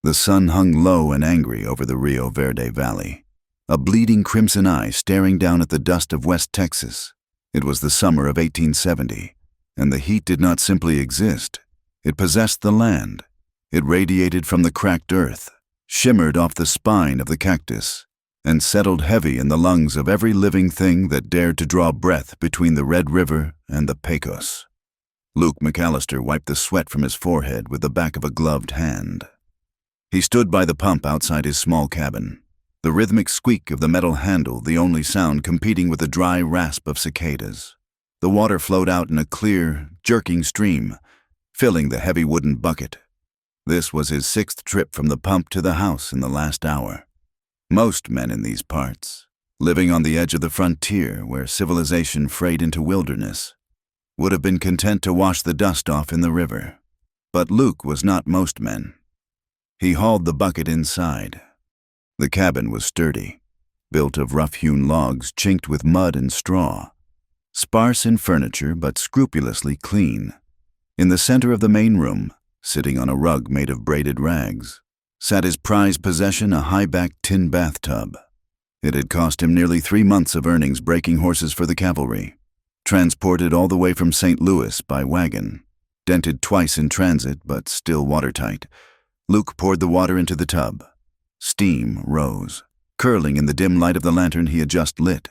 The sun hung low and angry over the Rio Verde Valley, a bleeding crimson eye staring down at the dust of West Texas. It was the summer of 1870, and the heat did not simply exist. It possessed the land. It radiated from the cracked earth, shimmered off the spine of the cactus, and settled heavy in the lungs of every living thing that dared to draw breath between the Red River and the Pecos. Luke McAllister wiped the sweat from his forehead with the back of a gloved hand. He stood by the pump outside his small cabin, the rhythmic squeak of the metal handle the only sound competing with the dry rasp of cicadas. The water flowed out in a clear, jerking stream, filling the heavy wooden bucket. This was his 6th trip from the pump to the house in the last hour. Most men in these parts, living on the edge of the frontier where civilization frayed into wilderness, would have been content to wash the dust off in the river. But Luke was not most men. He hauled the bucket inside. The cabin was sturdy, built of rough-hewn logs chinked with mud and straw, sparse in furniture but scrupulously clean. In the center of the main room, sitting on a rug made of braided rags, sat his prized possession, a high-backed tin bathtub. It had cost him nearly 3 months of earnings breaking horses for the cavalry, transported all the way from St. Louis by wagon, dented twice in transit but still watertight. Luke poured the water into the tub. Steam rose, curling in the dim light of the lantern he had just lit.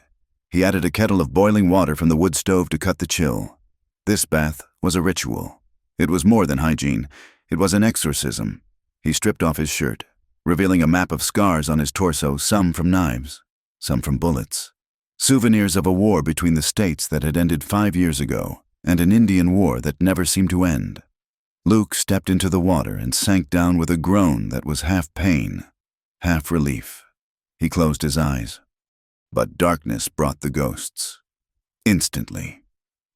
He added a kettle of boiling water from the wood stove to cut the chill. This bath was a ritual. It was more than hygiene. It was an exorcism. He stripped off his shirt, revealing a map of scars on his torso, some from knives, some from bullets. Souvenirs of a war between the states that had ended 5 years ago and an Indian war that never seemed to end. Luke stepped into the water and sank down with a groan that was half pain, half relief. He closed his eyes. But darkness brought the ghosts. Instantly.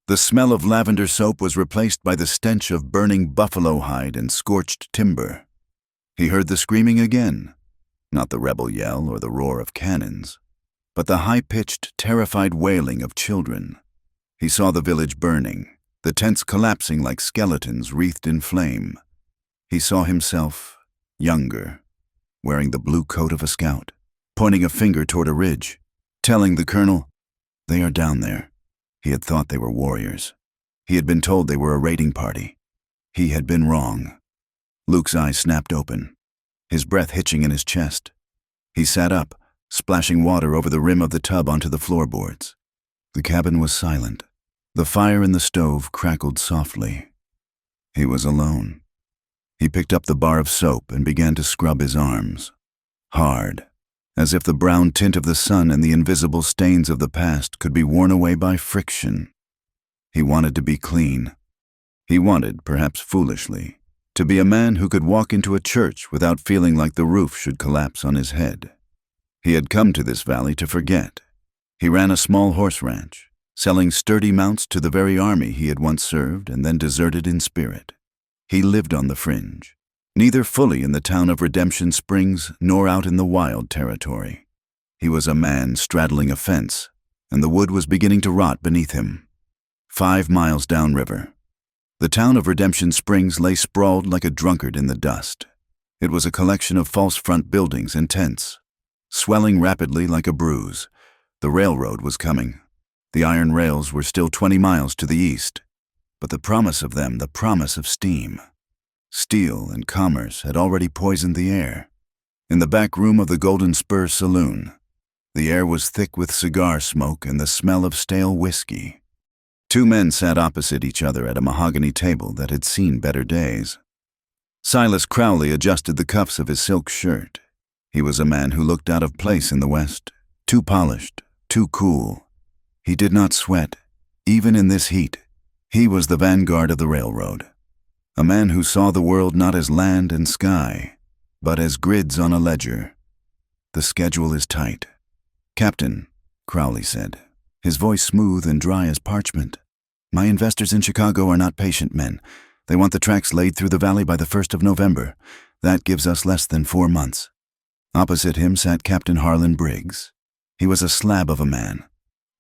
The smell of lavender soap was replaced by the stench of burning buffalo hide and scorched timber. He heard the screaming again, not the rebel yell or the roar of cannons, but the high-pitched, terrified wailing of children. He saw the village burning, the tents collapsing like skeletons wreathed in flame. He saw himself, younger, wearing the blue coat of a scout, pointing a finger toward a ridge, telling the colonel, "They are down there." He had thought they were warriors. He had been told they were a raiding party. He had been wrong. Luke's eyes snapped open, his breath hitching in his chest. He sat up, splashing water over the rim of the tub onto the floorboards. The cabin was silent. The fire in the stove crackled softly. He was alone. He picked up the bar of soap and began to scrub his arms. Hard, as if the brown tint of the sun and the invisible stains of the past could be worn away by friction. He wanted to be clean. He wanted, perhaps foolishly, to be a man who could walk into a church without feeling like the roof should collapse on his head. He had come to this valley to forget. He ran a small horse ranch, selling sturdy mounts to the very army he had once served and then deserted in spirit. He lived on the fringe, neither fully in the town of Redemption Springs nor out in the wild territory. He was a man straddling a fence, and the wood was beginning to rot beneath him. 5 miles downriver, the town of Redemption Springs lay sprawled like a drunkard in the dust. It was a collection of false front buildings and tents, swelling rapidly like a bruise. The railroad was coming. The iron rails were still 20 miles to the east, but the promise of them, the promise of steam. Steel and commerce had already poisoned the air. In the back room of the Golden Spur Saloon, the air was thick with cigar smoke and the smell of stale whiskey. 2 men sat opposite each other at a mahogany table that had seen better days. Silas Crowley adjusted the cuffs of his silk shirt. He was a man who looked out of place in the West, too polished, too cool. He did not sweat, even in this heat. He was the vanguard of the railroad, a man who saw the world not as land and sky, but as grids on a ledger. "The schedule is tight." "Captain," Crowley said, his voice smooth and dry as parchment, "my investors in Chicago are not patient men. They want the tracks laid through the valley by the 1st of November. That gives us less than 4 months. Opposite him sat Captain Harlan Briggs. He was a slab of a man,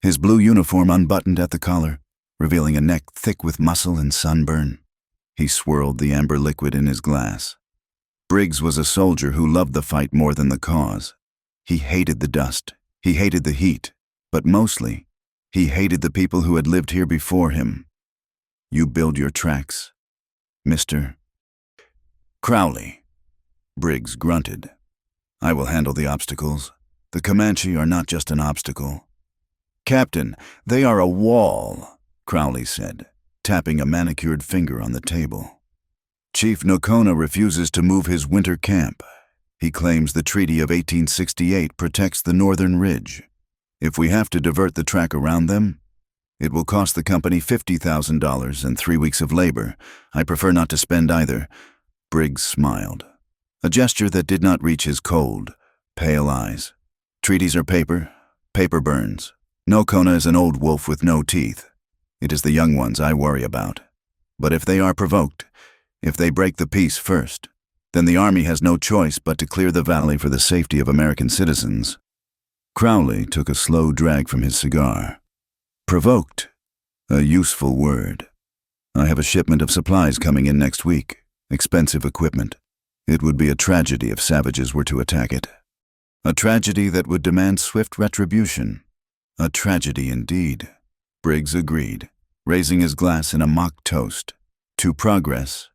his blue uniform unbuttoned at the collar, revealing a neck thick with muscle and sunburn. He swirled the amber liquid in his glass. Briggs was a soldier who loved the fight more than the cause. He hated the dust, he hated the heat, but mostly, he hated the people who had lived here before him. You build your tracks, Mr. Crowley, Briggs grunted. I will handle the obstacles. The Comanche are not just an obstacle. Captain, they are a wall, Crowley said, tapping a manicured finger on the table. Chief Nocona refuses to move his winter camp. He claims the Treaty of 1868 protects the northern ridge. If we have to divert the track around them, it will cost the company $50,000 and 3 weeks of labor. I prefer not to spend either. Briggs smiled, a gesture that did not reach his cold, pale eyes. Treaties are paper, paper burns. Nocona is an old wolf with no teeth. It is the young ones I worry about. But if they are provoked, if they break the peace first, then the army has no choice but to clear the valley for the safety of American citizens. Crowley took a slow drag from his cigar. Provoked, a useful word. I have a shipment of supplies coming in next week, expensive equipment. It would be a tragedy if savages were to attack it. A tragedy that would demand swift retribution. A tragedy indeed, Briggs agreed, raising his glass in a mock toast. To progress.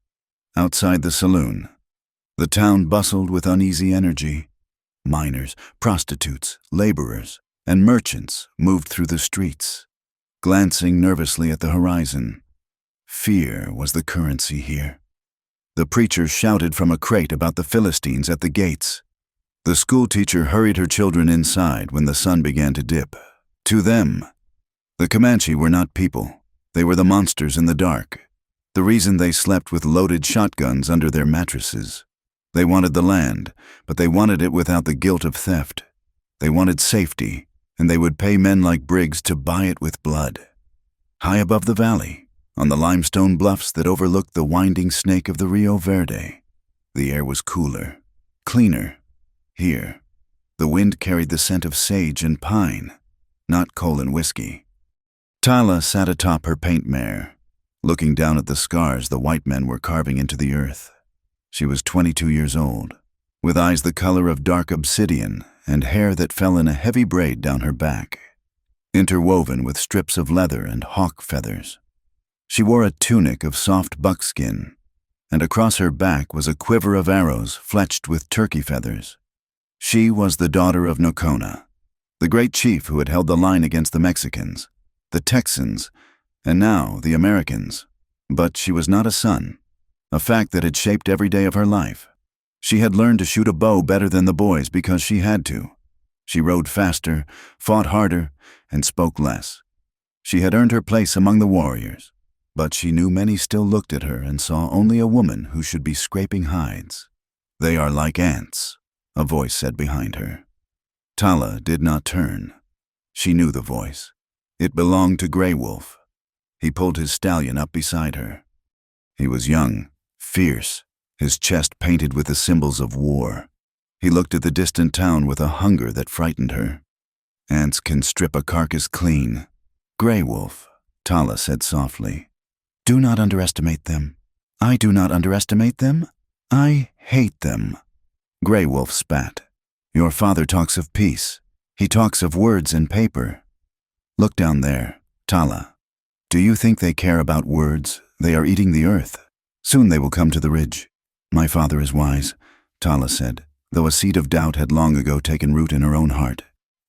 Outside the saloon, the town bustled with uneasy energy. Miners, prostitutes, laborers, and merchants moved through the streets, glancing nervously at the horizon. Fear was the currency here. The preacher shouted from a crate about the Philistines at the gates. The schoolteacher hurried her children inside when the sun began to dip. To them, the Comanche were not people. They were the monsters in the dark. The reason they slept with loaded shotguns under their mattresses. They wanted the land, but they wanted it without the guilt of theft. They wanted safety, and they would pay men like Briggs to buy it with blood. High above the valley, on the limestone bluffs that overlooked the winding snake of the Rio Verde, the air was cooler, cleaner. Here, the wind carried the scent of sage and pine, not coal and whiskey. Tala sat atop her paint mare, looking down at the scars the white men were carving into the earth. She was 22 years old, with eyes the color of dark obsidian and hair that fell in a heavy braid down her back, interwoven with strips of leather and hawk feathers. She wore a tunic of soft buckskin, and across her back was a quiver of arrows fletched with turkey feathers. She was the daughter of Nocona, the great chief who had held the line against the Mexicans, the Texans, and now the Americans. But she was not a son, a fact that had shaped every day of her life. She had learned to shoot a bow better than the boys because she had to. She rode faster, fought harder, and spoke less. She had earned her place among the warriors, but she knew many still looked at her and saw only a woman who should be scraping hides. They are like ants, a voice said behind her. Tala did not turn. She knew the voice. It belonged to Grey Wolf. He pulled his stallion up beside her. He was young, fierce, his chest painted with the symbols of war. He looked at the distant town with a hunger that frightened her. Ants can strip a carcass clean. Grey Wolf, Tala said softly. Do not underestimate them. I do not underestimate them. I hate them. Grey Wolf spat. Your father talks of peace. He talks of words and paper. Look down there, Tala. Do you think they care about words? They are eating the earth. Soon they will come to the ridge. My father is wise, Tala said, though a seed of doubt had long ago taken root in her own heart.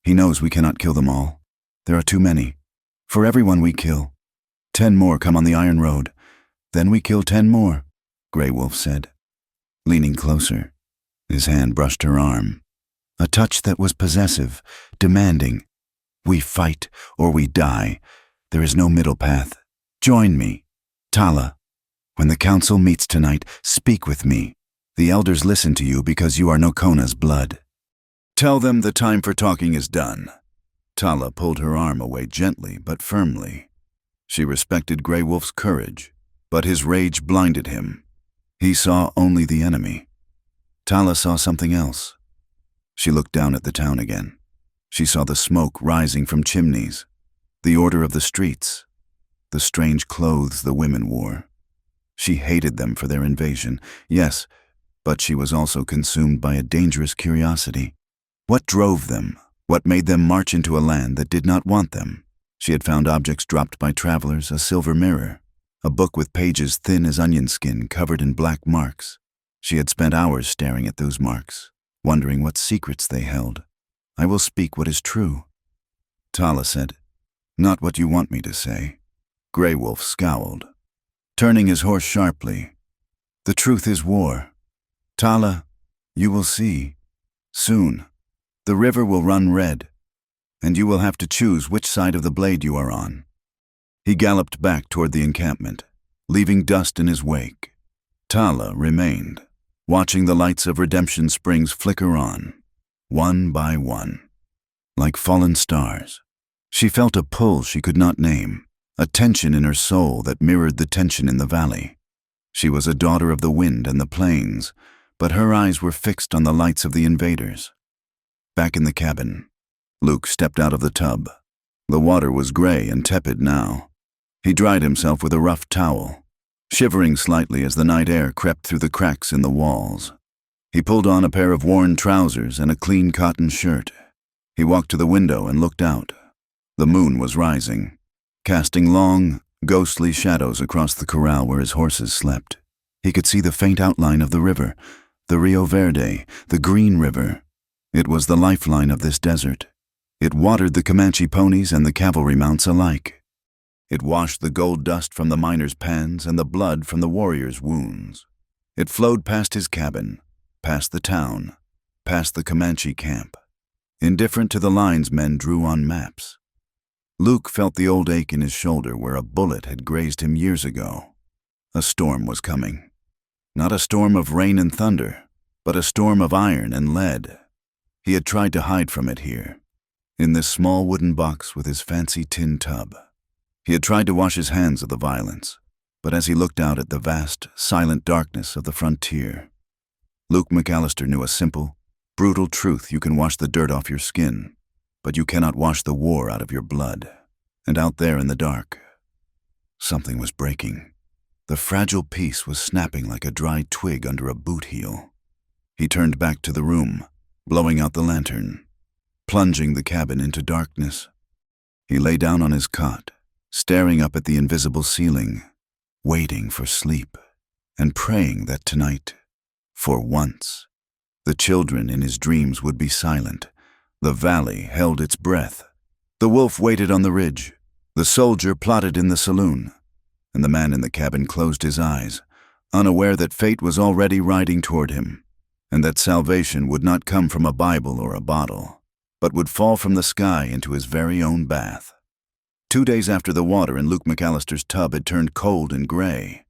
He knows we cannot kill them all. There are too many. For everyone we kill, 10 more come on the iron road. Then we kill 10 more, Grey Wolf said. Leaning closer, his hand brushed her arm. A touch that was possessive, demanding. We fight or we die. There is no middle path. Join me. Tala, when the council meets tonight, speak with me. The elders listen to you because you are Nocona's blood. Tell them the time for talking is done. Tala pulled her arm away gently but firmly. She respected Grey Wolf's courage, but his rage blinded him. He saw only the enemy. Tala saw something else. She looked down at the town again. She saw the smoke rising from chimneys, the order of the streets, the strange clothes the women wore. She hated them for their invasion, yes, But she was also consumed by a dangerous curiosity. What drove them? What made them march into a land that did not want them? She had found objects dropped by travelers, a silver mirror, a book with pages thin as onion skin covered in black marks. She had spent hours staring at those marks, wondering what secrets they held. "I will speak what is true," Tala said. "Not what you want me to say." Grey Wolf scowled, turning his horse sharply. "The truth is war. Tala, you will see. Soon, the river will run red, and you will have to choose which side of the blade you are on." He galloped back toward the encampment, leaving dust in his wake. Tala remained, watching the lights of Redemption Springs flicker on, one by one, like fallen stars. She felt a pull she could not name, a tension in her soul that mirrored the tension in the valley. She was a daughter of the wind and the plains, but her eyes were fixed on the lights of the invaders. Back in the cabin, Luke stepped out of the tub. The water was gray and tepid now. He dried himself with a rough towel, shivering slightly as the night air crept through the cracks in the walls. He pulled on a pair of worn trousers and a clean cotton shirt. He walked to the window and looked out. The moon was rising, casting long, ghostly shadows across the corral where his horses slept. He could see the faint outline of the river, the Rio Verde, the Green River. It was the lifeline of this desert. It watered the Comanche ponies and the cavalry mounts alike. It washed the gold dust from the miners' pans and the blood from the warriors' wounds. It flowed past his cabin, past the town, past the Comanche camp, indifferent to the lines men drew on maps. Luke felt the old ache in his shoulder where a bullet had grazed him years ago. A storm was coming. Not a storm of rain and thunder, but a storm of iron and lead. He had tried to hide from it here, in this small wooden box with his fancy tin tub. He had tried to wash his hands of the violence, but as he looked out at the vast, silent darkness of the frontier, Luke McAllister knew a simple, brutal truth: you can wash the dirt off your skin, but you cannot wash the war out of your blood. And out there in the dark, something was breaking. The fragile peace was snapping like a dried twig under a boot heel. He turned back to the room, blowing out the lantern, plunging the cabin into darkness. He lay down on his cot, staring up at the invisible ceiling, waiting for sleep, and praying that tonight, for once, the children in his dreams would be silent. The valley held its breath. The wolf waited on the ridge. The soldier plotted in the saloon. And the man in the cabin closed his eyes, unaware that fate was already riding toward him, and that salvation would not come from a Bible or a bottle, but would fall from the sky into his very own bath. 2 days after the water in Luke McAllister's tub had turned cold and gray,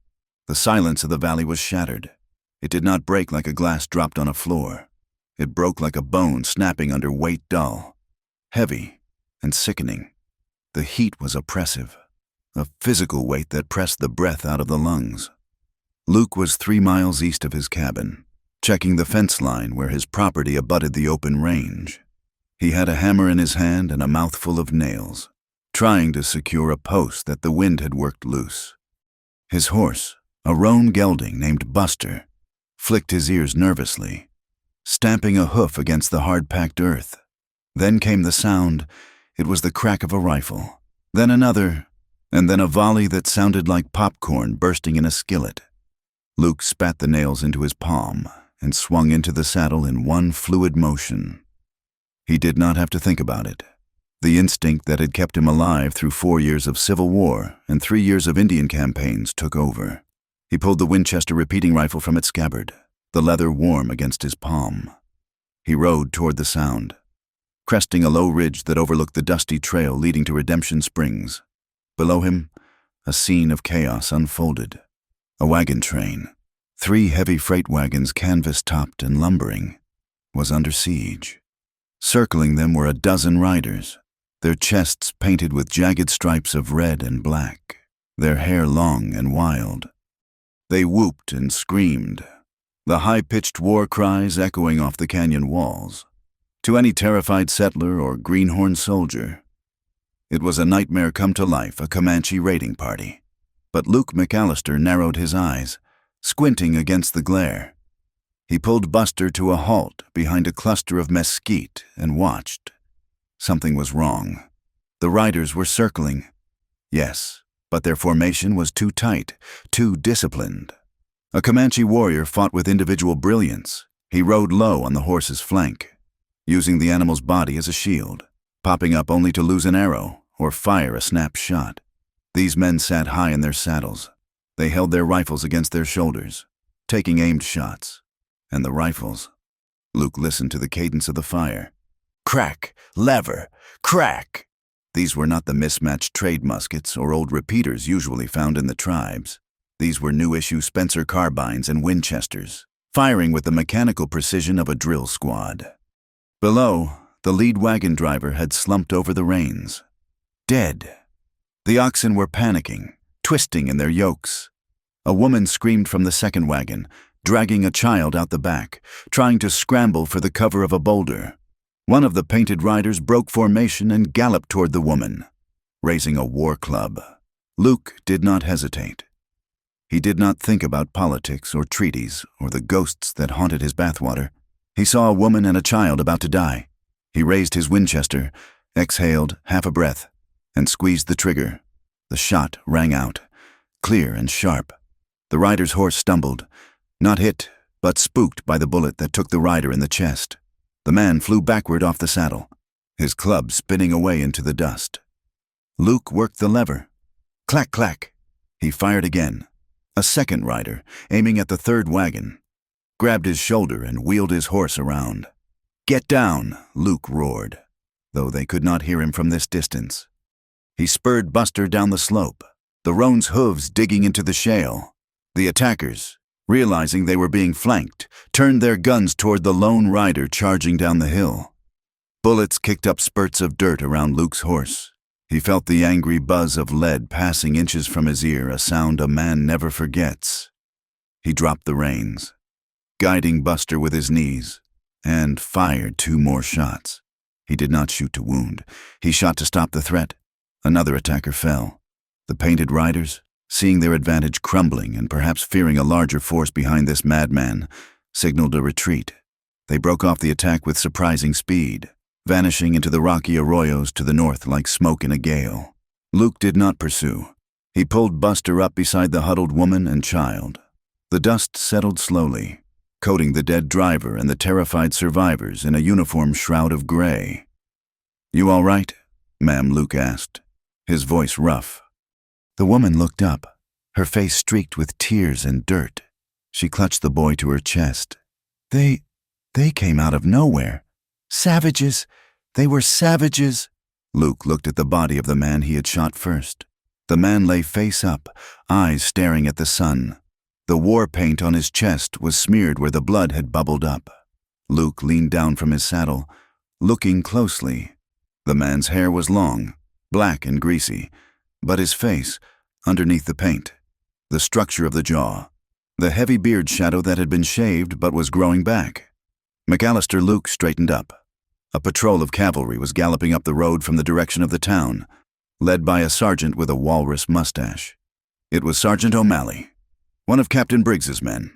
the silence of the valley was shattered. It did not break like a glass dropped on a floor. It broke like a bone snapping under weight dull, heavy, and sickening. The heat was oppressive, a physical weight that pressed the breath out of the lungs. Luke was 3 miles east of his cabin, checking the fence line where his property abutted the open range. He had a hammer in his hand and a mouthful of nails, trying to secure a post that the wind had worked loose. His horse, a roan gelding named Buster, flicked his ears nervously, stamping a hoof against the hard-packed earth. Then came the sound. It was the crack of a rifle, then another, and then a volley that sounded like popcorn bursting in a skillet. Luke spat the nails into his palm and swung into the saddle in one fluid motion. He did not have to think about it. The instinct that had kept him alive through 4 years of civil war and 3 years of Indian campaigns took over. He pulled the Winchester repeating rifle from its scabbard, the leather warm against his palm. He rode toward the sound, cresting a low ridge that overlooked the dusty trail leading to Redemption Springs. Below him, a scene of chaos unfolded. A wagon train, 3 heavy freight wagons canvas-topped and lumbering, was under siege. Circling them were a dozen riders, their chests painted with jagged stripes of red and black, their hair long and wild. They whooped and screamed, the high-pitched war cries echoing off the canyon walls. To any terrified settler or greenhorn soldier, it was a nightmare come to life, a Comanche raiding party. But Luke McAllister narrowed his eyes, squinting against the glare. He pulled Buster to a halt behind a cluster of mesquite and watched. Something was wrong. The riders were circling. Yes, but their formation was too tight, too disciplined. A Comanche warrior fought with individual brilliance. He rode low on the horse's flank, using the animal's body as a shield, popping up only to lose an arrow or fire a snap shot. These men sat high in their saddles. They held their rifles against their shoulders, taking aimed shots. And the rifles. Luke listened to the cadence of the fire. Crack, lever, crack. These were not the mismatched trade muskets or old repeaters usually found in the tribes. These were new-issue Spencer carbines and Winchesters, firing with the mechanical precision of a drill squad. Below, the lead wagon driver had slumped over the reins. Dead. The oxen were panicking, twisting in their yokes. A woman screamed from the second wagon, dragging a child out the back, trying to scramble for the cover of a boulder. One of the painted riders broke formation and galloped toward the woman, raising a war club. Luke did not hesitate. He did not think about politics or treaties or the ghosts that haunted his bathwater. He saw a woman and a child about to die. He raised his Winchester, exhaled half a breath, and squeezed the trigger. The shot rang out, clear and sharp. The rider's horse stumbled, not hit, but spooked by the bullet that took the rider in the chest. The man flew backward off the saddle, his club spinning away into the dust. Luke worked the lever. Clack, clack. He fired again. A second rider, aiming at the third wagon, grabbed his shoulder and wheeled his horse around. Get down, Luke roared, though they could not hear him from this distance. He spurred Buster down the slope, the roan's hooves digging into the shale. The attackers, realizing they were being flanked, turned their guns toward the lone rider charging down the hill. Bullets kicked up spurts of dirt around Luke's horse. He felt the angry buzz of lead passing inches from his ear, a sound a man never forgets. He dropped the reins, guiding Buster with his knees, and fired 2 more shots. He did not shoot to wound. He shot to stop the threat. Another attacker fell. The painted riders, seeing their advantage crumbling and perhaps fearing a larger force behind this madman, signaled a retreat. They broke off the attack with surprising speed, vanishing into the rocky arroyos to the north like smoke in a gale. Luke did not pursue. He pulled Buster up beside the huddled woman and child. The dust settled slowly, coating the dead driver and the terrified survivors in a uniform shroud of gray. "You all right?" ma'am, Luke asked, his voice rough. The woman looked up, her face streaked with tears and dirt. She clutched the boy to her chest. They came out of nowhere. Savages! They were savages!" Luke looked at the body of the man he had shot first. The man lay face up, eyes staring at the sun. The war paint on his chest was smeared where the blood had bubbled up. Luke leaned down from his saddle, looking closely. The man's hair was long, black and greasy, but his face, underneath the paint, the structure of the jaw, the heavy beard shadow that had been shaved but was growing back. McAllister Luke straightened up. A patrol of cavalry was galloping up the road from the direction of the town, led by a sergeant with a walrus mustache. It was Sergeant O'Malley, one of Captain Briggs's men.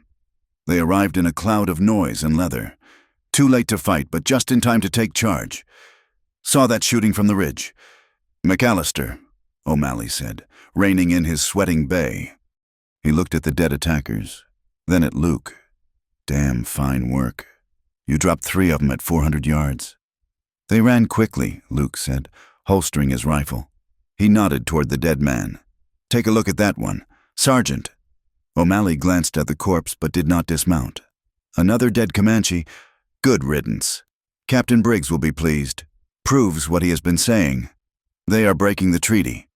They arrived in a cloud of noise and leather, too late to fight but just in time to take charge. "Saw that shooting from the ridge." "McAllister," O'Malley said, reining in his sweating bay. He looked at the dead attackers, then at Luke. "Damn fine work. You dropped 3 of them at 400 yards. "They ran quickly," Luke said, holstering his rifle. He nodded toward the dead man. "Take a look at that one. Sergeant." O'Malley glanced at the corpse but did not dismount. "Another dead Comanche. Good riddance. Captain Briggs will be pleased. Proves what he has been saying. They are breaking the treaty."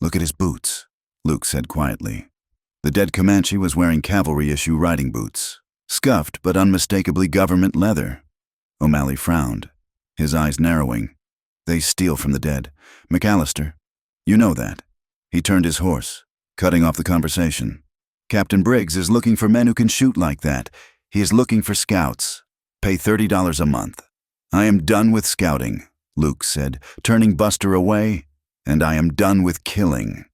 "Look at his boots," Luke said quietly. The dead Comanche was wearing cavalry-issue riding boots, scuffed but unmistakably government leather. O'Malley frowned, his eyes narrowing. "They steal from the dead. McAllister, you know that." He turned his horse, cutting off the conversation. "Captain Briggs is looking for men who can shoot like that. He is looking for scouts. Pay $30 a month." "I am done with scouting," Luke said, turning Buster away, "and I am done with killing."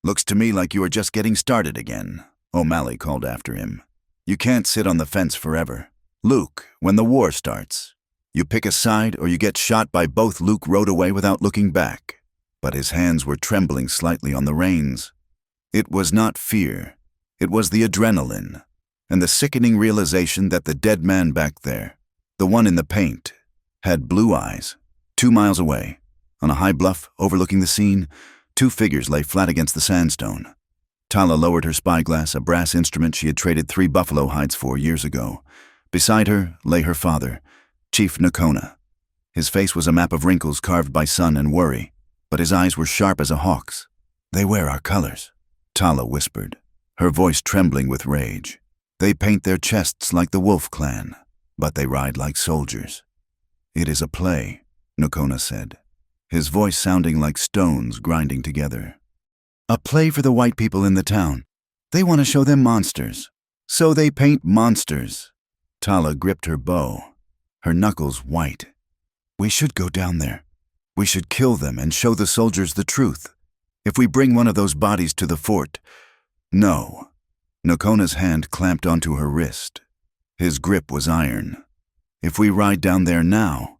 "Looks to me like you are just getting started again," O'Malley called after him. "You can't sit on the fence forever." Luke, when the war starts, you pick a side or you get shot by both. Luke rode away without looking back, but his hands were trembling slightly on the reins. It was not fear. It was the adrenaline, and the sickening realization that the dead man back there, the one in the paint, had blue eyes. 2 miles away, on a high bluff overlooking the scene, 2 figures lay flat against the sandstone. Tala lowered her spyglass, a brass instrument she had traded 3 buffalo hides for years ago. Beside her lay her father, Chief Nakona. His face was a map of wrinkles carved by sun and worry, but his eyes were sharp as a hawk's. "They wear our colors," Tala whispered, her voice trembling with rage. "They paint their chests like the Wolf Clan, but they ride like soldiers." "It is a play," Nakona said, his voice sounding like stones grinding together. "A play for the white people in the town. They want to show them monsters, so they paint monsters." Tala gripped her bow, her knuckles white. "We should go down there. We should kill them and show the soldiers the truth. If we bring one of those bodies to the fort—" "No." Nakona's hand clamped onto her wrist. His grip was iron. "If we ride down there now,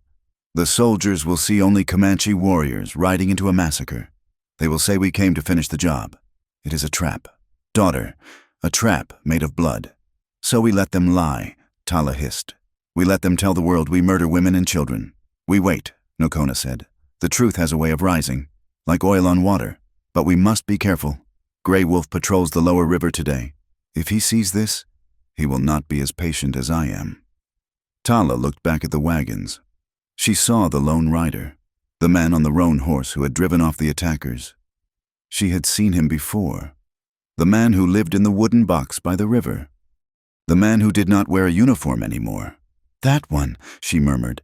the soldiers will see only Comanche warriors riding into a massacre. They will say we came to finish the job. It is a trap. Daughter, a trap made of blood. So we let them lie," Tala hissed. "We let them tell the world we murder women and children. We wait," Nakona said. "The truth has a way of rising, like oil on water. But we must be careful. Gray Wolf patrols the lower river today. If he sees this, he will not be as patient as I am." Tala looked back at the wagons. She saw the lone rider, the man on the roan horse who had driven off the attackers. She had seen him before. The man who lived in the wooden box by the river. The man who did not wear a uniform anymore. "That one," she murmured.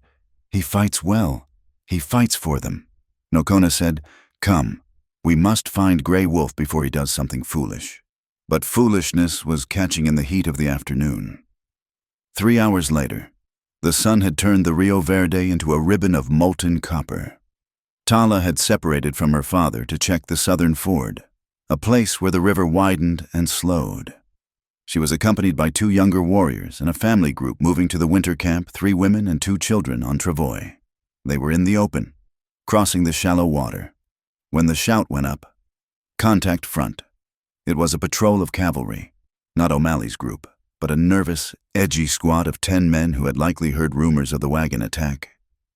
"He fights well. He fights for them." Nakona said, "Come, we must find Gray Wolf before he does something foolish." But foolishness was catching in the heat of the afternoon. 3 hours later, the sun had turned the Rio Verde into a ribbon of molten copper. Tala had separated from her father to check the southern ford, a place where the river widened and slowed. She was accompanied by 2 younger warriors and a family group moving to the winter camp, 3 women and 2 children on travois. They were in the open, crossing the shallow water, when the shout went up, "Contact front." It was a patrol of cavalry, not O'Malley's group, but a nervous, edgy squad of 10 men who had likely heard rumors of the wagon attack.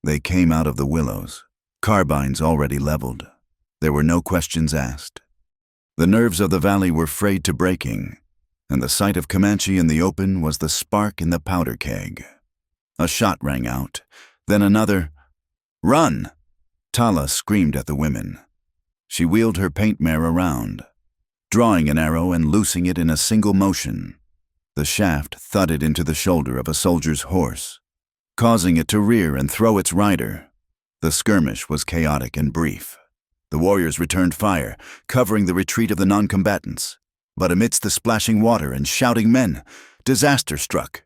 They came out of the willows, carbines already leveled. There were no questions asked. The nerves of the valley were frayed to breaking, and the sight of Comanche in the open was the spark in the powder keg. A shot rang out, then another. "Run!" Tala screamed at the women. She wheeled her paint mare around, drawing an arrow and loosing it in a single motion. The shaft thudded into the shoulder of a soldier's horse, causing it to rear and throw its rider. The skirmish was chaotic and brief. The warriors returned fire, covering the retreat of the non-combatants. But amidst the splashing water and shouting men, disaster struck.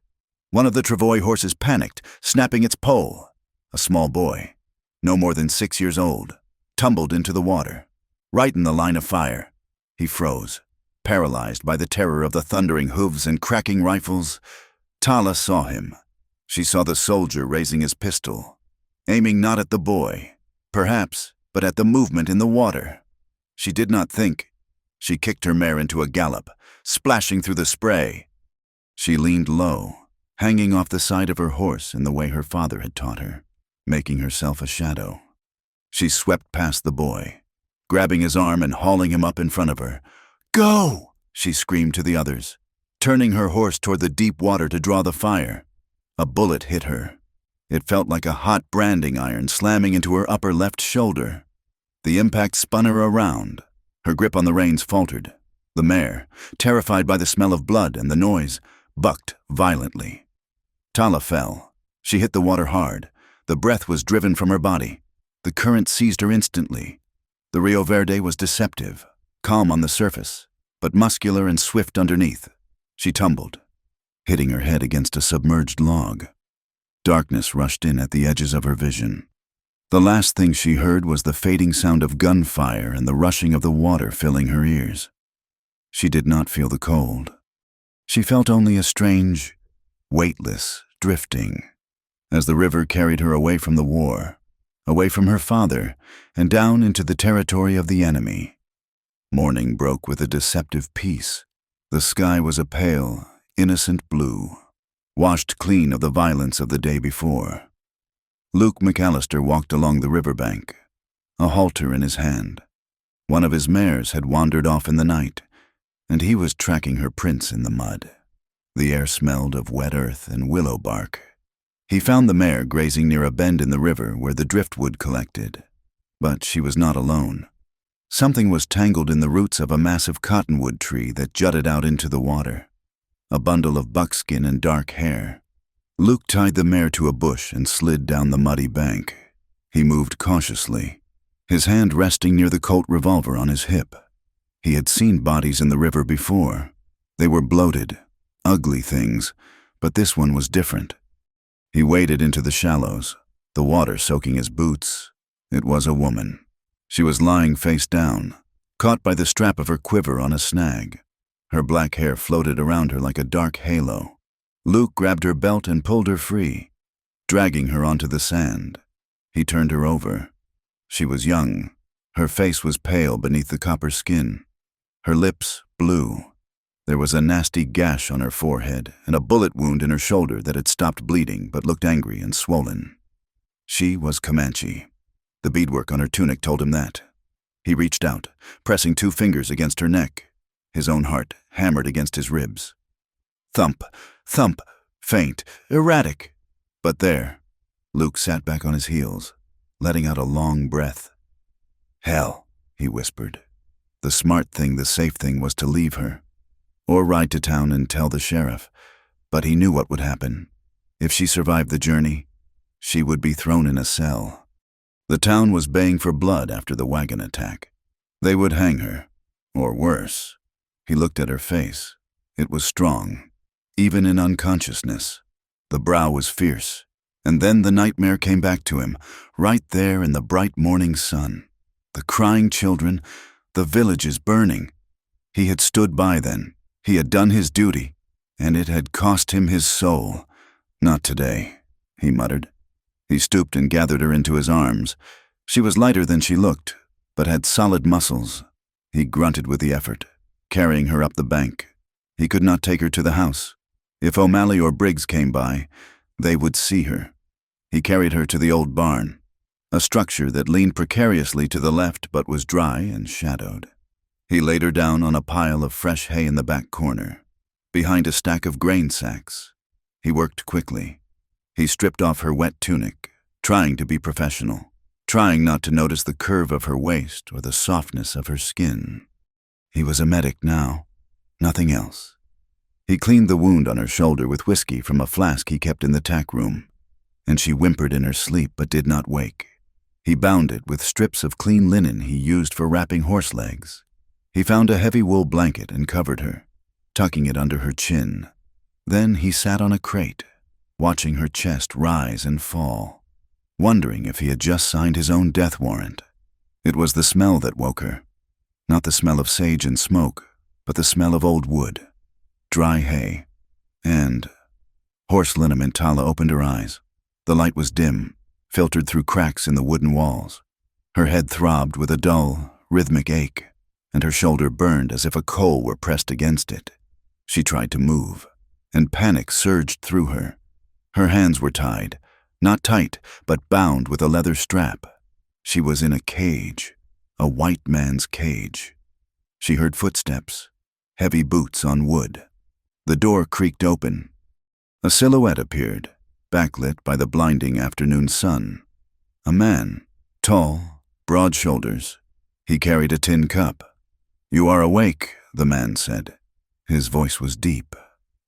One of the travois horses panicked, snapping its pole. A small boy, no more than 6 years old, tumbled into the water, right in the line of fire. He froze, paralyzed by the terror of the thundering hooves and cracking rifles. Tala saw him. She saw the soldier raising his pistol, aiming not at the boy, perhaps, but at the movement in the water. She did not think. She kicked her mare into a gallop, splashing through the spray. She leaned low, hanging off the side of her horse in the way her father had taught her, making herself a shadow. She swept past the boy, grabbing his arm and hauling him up in front of her. "Go!" she screamed to the others, turning her horse toward the deep water to draw the fire. A bullet hit her. It felt like a hot branding iron slamming into her upper left shoulder. The impact spun her around. Her grip on the reins faltered. The mare, terrified by the smell of blood and the noise, bucked violently. Tala fell. She hit the water hard. The breath was driven from her body. The current seized her instantly. The Rio Verde was deceptive, calm on the surface, but muscular and swift underneath. She tumbled, hitting her head against a submerged log. Darkness rushed in at the edges of her vision. The last thing she heard was the fading sound of gunfire and the rushing of the water filling her ears. She did not feel the cold. She felt only a strange, weightless drifting, as the river carried her away from the war, away from her father, and down into the territory of the enemy. Morning broke with a deceptive peace. The sky was a pale, innocent blue, washed clean of the violence of the day before. Luke McAllister walked along the riverbank, a halter in his hand. One of his mares had wandered off in the night, and he was tracking her prints in the mud. The air smelled of wet earth and willow bark. He found the mare grazing near a bend in the river where the driftwood collected. But she was not alone. Something was tangled in the roots of a massive cottonwood tree that jutted out into the water. A bundle of buckskin and dark hair. Luke tied the mare to a bush and slid down the muddy bank. He moved cautiously, his hand resting near the Colt revolver on his hip. He had seen bodies in the river before. They were bloated, ugly things, but this one was different. He waded into the shallows, the water soaking his boots. It was a woman. She was lying face down, caught by the strap of her quiver on a snag. Her black hair floated around her like a dark halo. Luke grabbed her belt and pulled her free, dragging her onto the sand. He turned her over. She was young. Her face was pale beneath the copper skin. Her lips blue. There was a nasty gash on her forehead and a bullet wound in her shoulder that had stopped bleeding but looked angry and swollen. She was Comanche. The beadwork on her tunic told him that. He reached out, pressing 2 fingers against her neck. His own heart hammered against his ribs. Thump, thump, faint, erratic. But there, Luke sat back on his heels, letting out a long breath. Hell, he whispered. The smart thing, the safe thing, was to leave her, or ride to town and tell the sheriff. But he knew what would happen. If she survived the journey, she would be thrown in a cell. The town was baying for blood after the wagon attack. They would hang her, or worse. He looked at her face. It was strong, even in unconsciousness. The brow was fierce, and then the nightmare came back to him, right there in the bright morning sun. The crying children, the villages burning. He had stood by then. He had done his duty, and it had cost him his soul. Not today, he muttered. He stooped and gathered her into his arms. She was lighter than she looked, but had solid muscles. He grunted with the effort, carrying her up the bank. He could not take her to the house. If O'Malley or Briggs came by, they would see her. He carried her to the old barn, a structure that leaned precariously to the left but was dry and shadowed. He laid her down on a pile of fresh hay in the back corner, behind a stack of grain sacks. He worked quickly. He stripped off her wet tunic, trying to be professional, trying not to notice the curve of her waist or the softness of her skin. He was a medic now, nothing else. He cleaned the wound on her shoulder with whiskey from a flask he kept in the tack room, and she whimpered in her sleep but did not wake. He bound it with strips of clean linen he used for wrapping horse legs. He found a heavy wool blanket and covered her, tucking it under her chin. Then he sat on a crate, watching her chest rise and fall, wondering if he had just signed his own death warrant. It was the smell that woke her. Not the smell of sage and smoke, but the smell of old wood, dry hay, and horse liniment. Tala opened her eyes. The light was dim, filtered through cracks in the wooden walls. Her head throbbed with a dull, rhythmic ache, and her shoulder burned as if a coal were pressed against it. She tried to move, and panic surged through her. Her hands were tied, not tight, but bound with a leather strap. She was in a cage, a white man's cage. She heard footsteps, heavy boots on wood. The door creaked open. A silhouette appeared, backlit by the blinding afternoon sun. A man, tall, broad shoulders. He carried a tin cup. "You are awake," the man said. His voice was deep,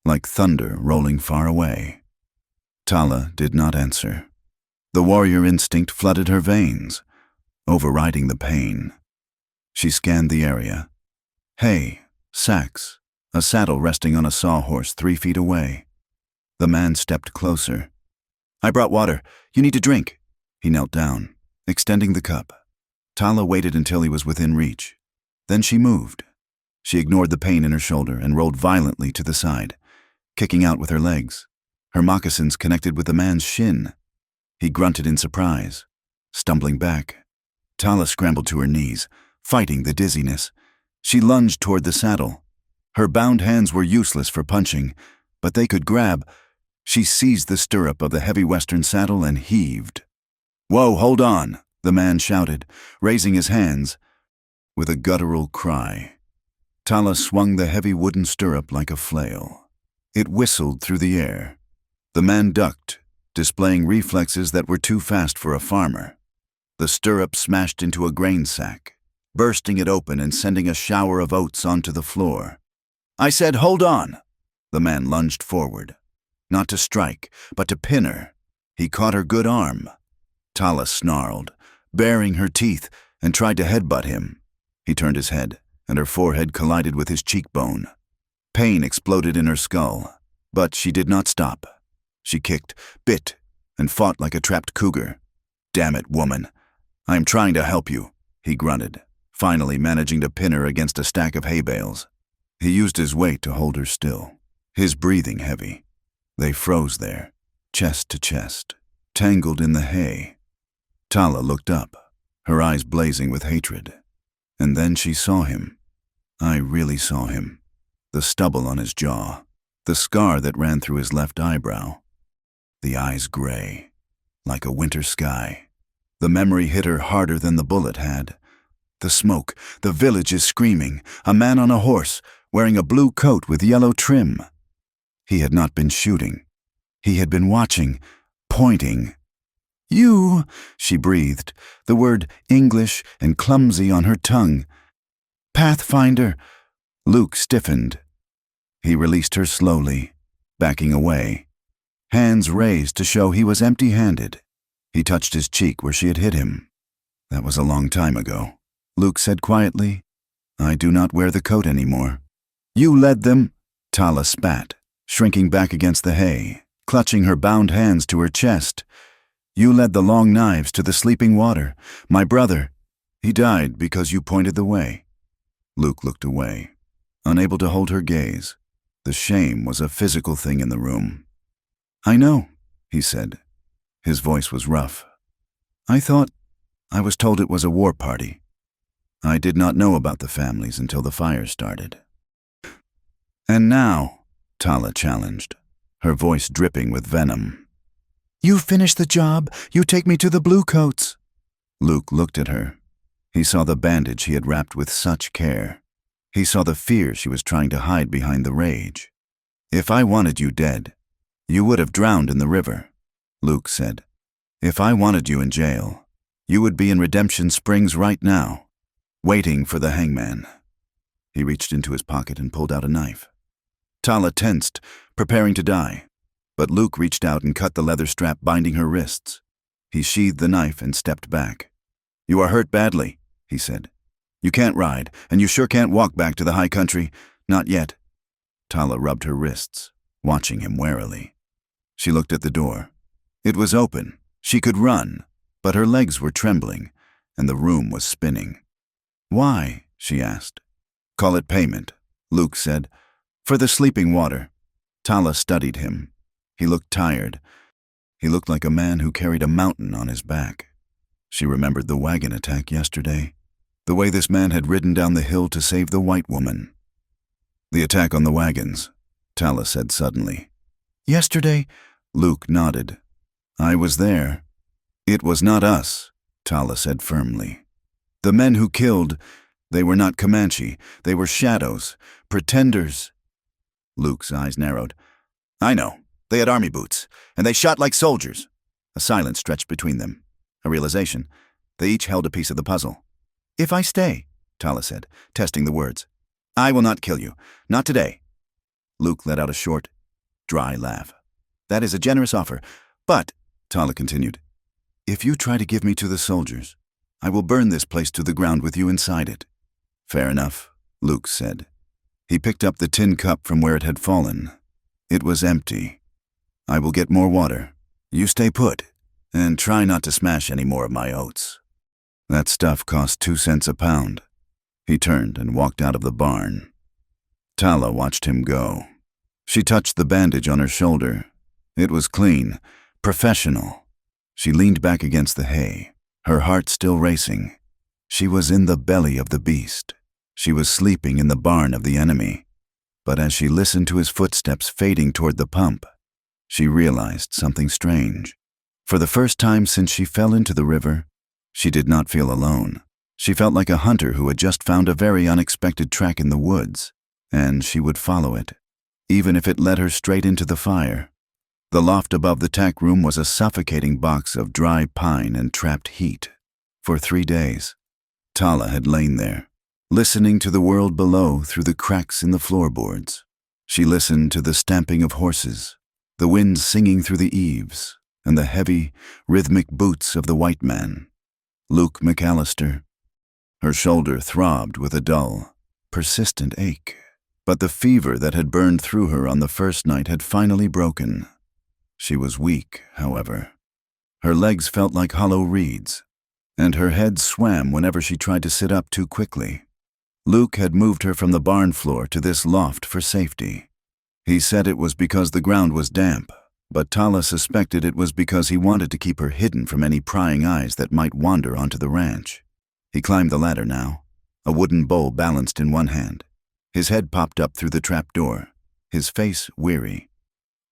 like thunder rolling far away. Tala did not answer. The warrior instinct flooded her veins, overriding the pain. She scanned the area. Hay, sacks, a saddle resting on a sawhorse 3 feet away. The man stepped closer. "I brought water. You need to drink." He knelt down, extending the cup. Tala waited until he was within reach. Then she moved. She ignored the pain in her shoulder and rolled violently to the side, kicking out with her legs. Her moccasins connected with the man's shin. He grunted in surprise, stumbling back. Tala scrambled to her knees, fighting the dizziness. She lunged toward the saddle. Her bound hands were useless for punching, but they could grab. She seized the stirrup of the heavy western saddle and heaved. "Whoa, hold on," the man shouted, raising his hands. With a guttural cry, Tala swung the heavy wooden stirrup like a flail. It whistled through the air. The man ducked, displaying reflexes that were too fast for a farmer. The stirrup smashed into a grain sack, bursting it open and sending a shower of oats onto the floor. "I said, hold on!" The man lunged forward, not to strike, but to pin her. He caught her good arm. Tala snarled, baring her teeth, and tried to headbutt him. He turned his head, and her forehead collided with his cheekbone. Pain exploded in her skull, but she did not stop. She kicked, bit, and fought like a trapped cougar. "Damn it, woman. I am trying to help you," he grunted, finally managing to pin her against a stack of hay bales. He used his weight to hold her still, his breathing heavy. They froze there, chest to chest, tangled in the hay. Tala looked up, her eyes blazing with hatred. And then she saw him. I really saw him. The stubble on his jaw, the scar that ran through his left eyebrow. The eyes gray, like a winter sky. The memory hit her harder than the bullet had. The smoke, the village is screaming, a man on a horse, wearing a blue coat with yellow trim. He had not been shooting. He had been watching, pointing. "You," she breathed, the word English and clumsy on her tongue. "Pathfinder." Luke stiffened. He released her slowly, backing away, hands raised to show he was empty-handed. He touched his cheek where she had hit him. "That was a long time ago," Luke said quietly. "I do not wear the coat anymore." "You led them," Tala spat, shrinking back against the hay, clutching her bound hands to her chest. "You led the long knives to the sleeping water. My brother, he died because you pointed the way." Luke looked away, unable to hold her gaze. The shame was a physical thing in the room. "I know," he said. His voice was rough. I was told it was a war party. I did not know about the families until the fire started." "And now," Tala challenged, her voice dripping with venom. "You finish the job, you take me to the bluecoats." Luke looked at her. He saw the bandage he had wrapped with such care. He saw the fear she was trying to hide behind the rage. "If I wanted you dead, you would have drowned in the river," Luke said. "If I wanted you in jail, you would be in Redemption Springs right now, waiting for the hangman." He reached into his pocket and pulled out a knife. Tala tensed, preparing to die, but Luke reached out and cut the leather strap binding her wrists. He sheathed the knife and stepped back. "You are hurt badly," he said. "You can't ride, and you sure can't walk back to the high country. Not yet." Tala rubbed her wrists, watching him warily. She looked at the door. It was open. She could run, but her legs were trembling, and the room was spinning. "Why?" she asked. "Call it payment," Luke said. "For the sleeping water." Tala studied him. He looked tired. He looked like a man who carried a mountain on his back. She remembered the wagon attack yesterday, the way this man had ridden down the hill to save the white woman. "The attack on the wagons," Tala said suddenly. "Yesterday?" Luke nodded. "I was there." "It was not us," Tala said firmly. "The men who killed, they were not Comanche. They were shadows, pretenders." Luke's eyes narrowed. "I know. They had army boots, and they shot like soldiers." A silence stretched between them. A realization. They each held a piece of the puzzle. "If I stay," Tala said, testing the words, "I will not kill you. Not today." Luke let out a short, dry laugh. "That is a generous offer. But," Tala continued, "if you try to give me to the soldiers, I will burn this place to the ground with you inside it." "Fair enough," Luke said. He picked up the tin cup from where it had fallen. It was empty. "I will get more water. You stay put, and try not to smash any more of my oats." That stuff cost 2 cents a pound. He turned and walked out of the barn. Tala watched him go. She touched the bandage on her shoulder. It was clean, professional. She leaned back against the hay, her heart still racing. She was in the belly of the beast. She was sleeping in the barn of the enemy. But as she listened to his footsteps fading toward the pump, she realized something strange. For the first time since she fell into the river, she did not feel alone. She felt like a hunter who had just found a very unexpected track in the woods, and she would follow it, even if it led her straight into the fire. The loft above the tack room was a suffocating box of dry pine and trapped heat. For 3 days, Tala had lain there, listening to the world below through the cracks in the floorboards. She listened to the stamping of horses, the wind singing through the eaves, and the heavy, rhythmic boots of the white man, Luke McAllister. Her shoulder throbbed with a dull, persistent ache, but the fever that had burned through her on the first night had finally broken. She was weak, however. Her legs felt like hollow reeds, and her head swam whenever she tried to sit up too quickly. Luke had moved her from the barn floor to this loft for safety. He said it was because the ground was damp, but Tala suspected it was because he wanted to keep her hidden from any prying eyes that might wander onto the ranch. He climbed the ladder now, a wooden bowl balanced in one hand. His head popped up through the trap door, his face weary.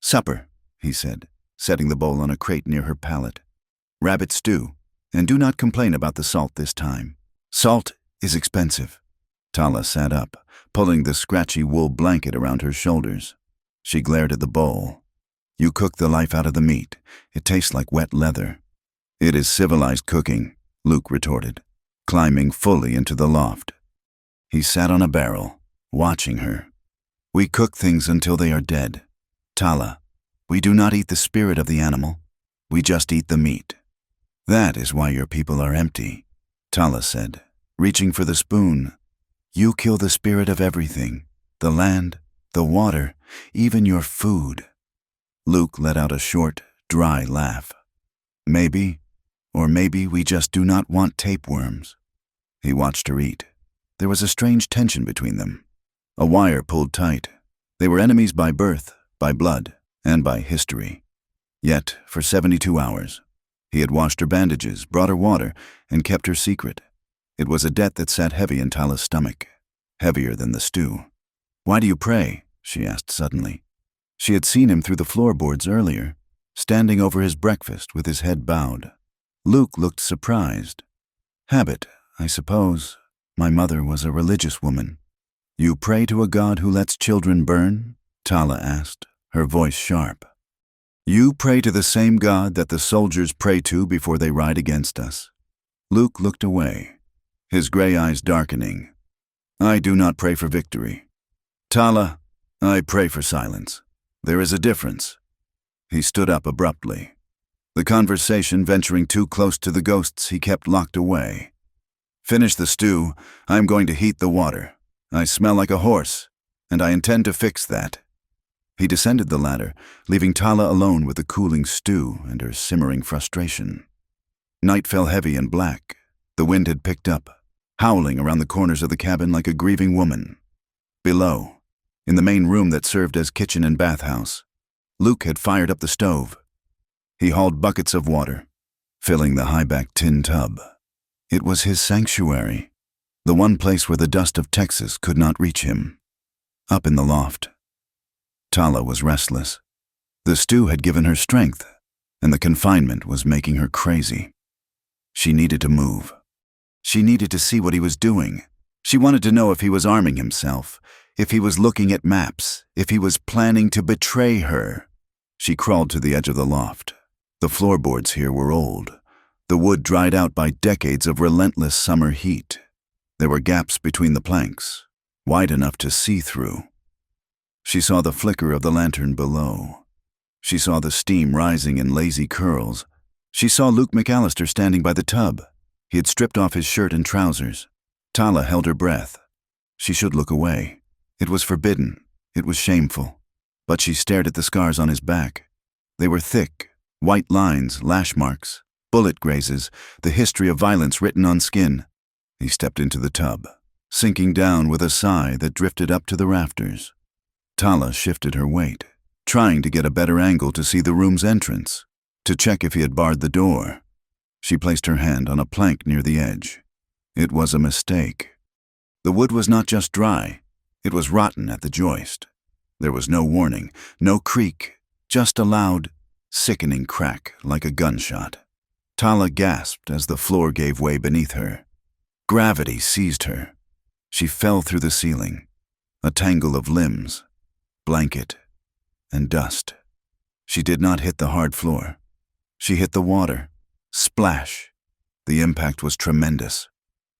"Supper," he said, setting the bowl on a crate near her pallet. "Rabbit stew, and do not complain about the salt this time. Salt is expensive." Tala sat up, pulling the scratchy wool blanket around her shoulders. She glared at the bowl. "You cook the life out of the meat. It tastes like wet leather." "It is civilized cooking," Luke retorted, climbing fully into the loft. He sat on a barrel, watching her. "We cook things until they are dead. Tala, we do not eat the spirit of the animal. We just eat the meat." "That is why your people are empty," Tala said, reaching for the spoon. "You kill the spirit of everything, the land, the water, even your food." Luke let out a short, dry laugh. "Maybe, or maybe we just do not want tapeworms." He watched her eat. There was a strange tension between them. A wire pulled tight. They were enemies by birth, by blood, and by history. Yet, for 72 hours, he had washed her bandages, brought her water, and kept her secret. It was a debt that sat heavy in Tala's stomach, heavier than the stew. "Why do you pray?" she asked suddenly. She had seen him through the floorboards earlier, standing over his breakfast with his head bowed. Luke looked surprised. "Habit, I suppose. My mother was a religious woman." "You pray to a god who lets children burn?" Tala asked, her voice sharp. "You pray to the same god that the soldiers pray to before they ride against us." Luke looked away, his gray eyes darkening. "I do not pray for victory. Tala, I pray for silence. There is a difference." He stood up abruptly. The conversation venturing too close to the ghosts he kept locked away. "Finish the stew. I am going to heat the water. I smell like a horse, and I intend to fix that." He descended the ladder, leaving Tala alone with the cooling stew and her simmering frustration. Night fell heavy and black. The wind had picked up, howling around the corners of the cabin like a grieving woman. Below, in the main room that served as kitchen and bathhouse, Luke had fired up the stove. He hauled buckets of water, filling the high-backed tin tub. It was his sanctuary, the one place where the dust of Texas could not reach him. Up in the loft, Tala was restless. The stew had given her strength, and the confinement was making her crazy. She needed to move. She needed to see what he was doing. She wanted to know if he was arming himself, if he was looking at maps, if he was planning to betray her. She crawled to the edge of the loft. The floorboards here were old, the wood dried out by decades of relentless summer heat. There were gaps between the planks, wide enough to see through. She saw the flicker of the lantern below. She saw the steam rising in lazy curls. She saw Luke McAllister standing by the tub. He had stripped off his shirt and trousers. Tala held her breath. She should look away. It was forbidden. It was shameful. But she stared at the scars on his back. They were thick, white lines, lash marks, bullet grazes, the history of violence written on skin. He stepped into the tub, sinking down with a sigh that drifted up to the rafters. Tala shifted her weight. trying to get a better angle to see the room's entrance, to check if he had barred the door. She placed her hand on a plank near the edge. It was a mistake. The wood was not just dry, it was rotten at the joist. There was no warning, no creak, just a loud, sickening crack like a gunshot. Tala gasped as the floor gave way beneath her. Gravity seized her. She fell through the ceiling, a tangle of limbs, blanket, and dust. She did not hit the hard floor. She hit the water. Splash! The impact was tremendous.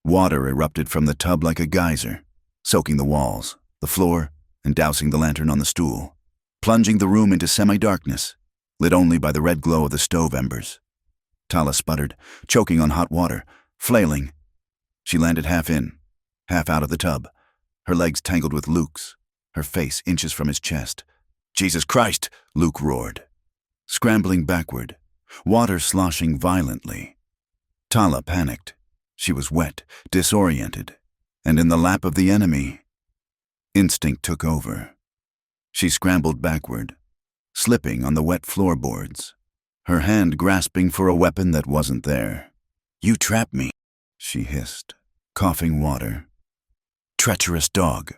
Water erupted from the tub like a geyser, soaking the walls, the floor, and dousing the lantern on the stool, plunging the room into semi-darkness, lit only by the red glow of the stove embers. Tala sputtered, choking on hot water, flailing. She landed half in, half out of the tub, her legs tangled with Luke's, her face inches from his chest. "Jesus Christ!" Luke roared. Scrambling backward, water sloshing violently. Tala panicked. She was wet, disoriented, and in the lap of the enemy. Instinct took over. She scrambled backward, slipping on the wet floorboards, her hand grasping for a weapon that wasn't there. "You trapped me," she hissed, coughing water. "Treacherous dog."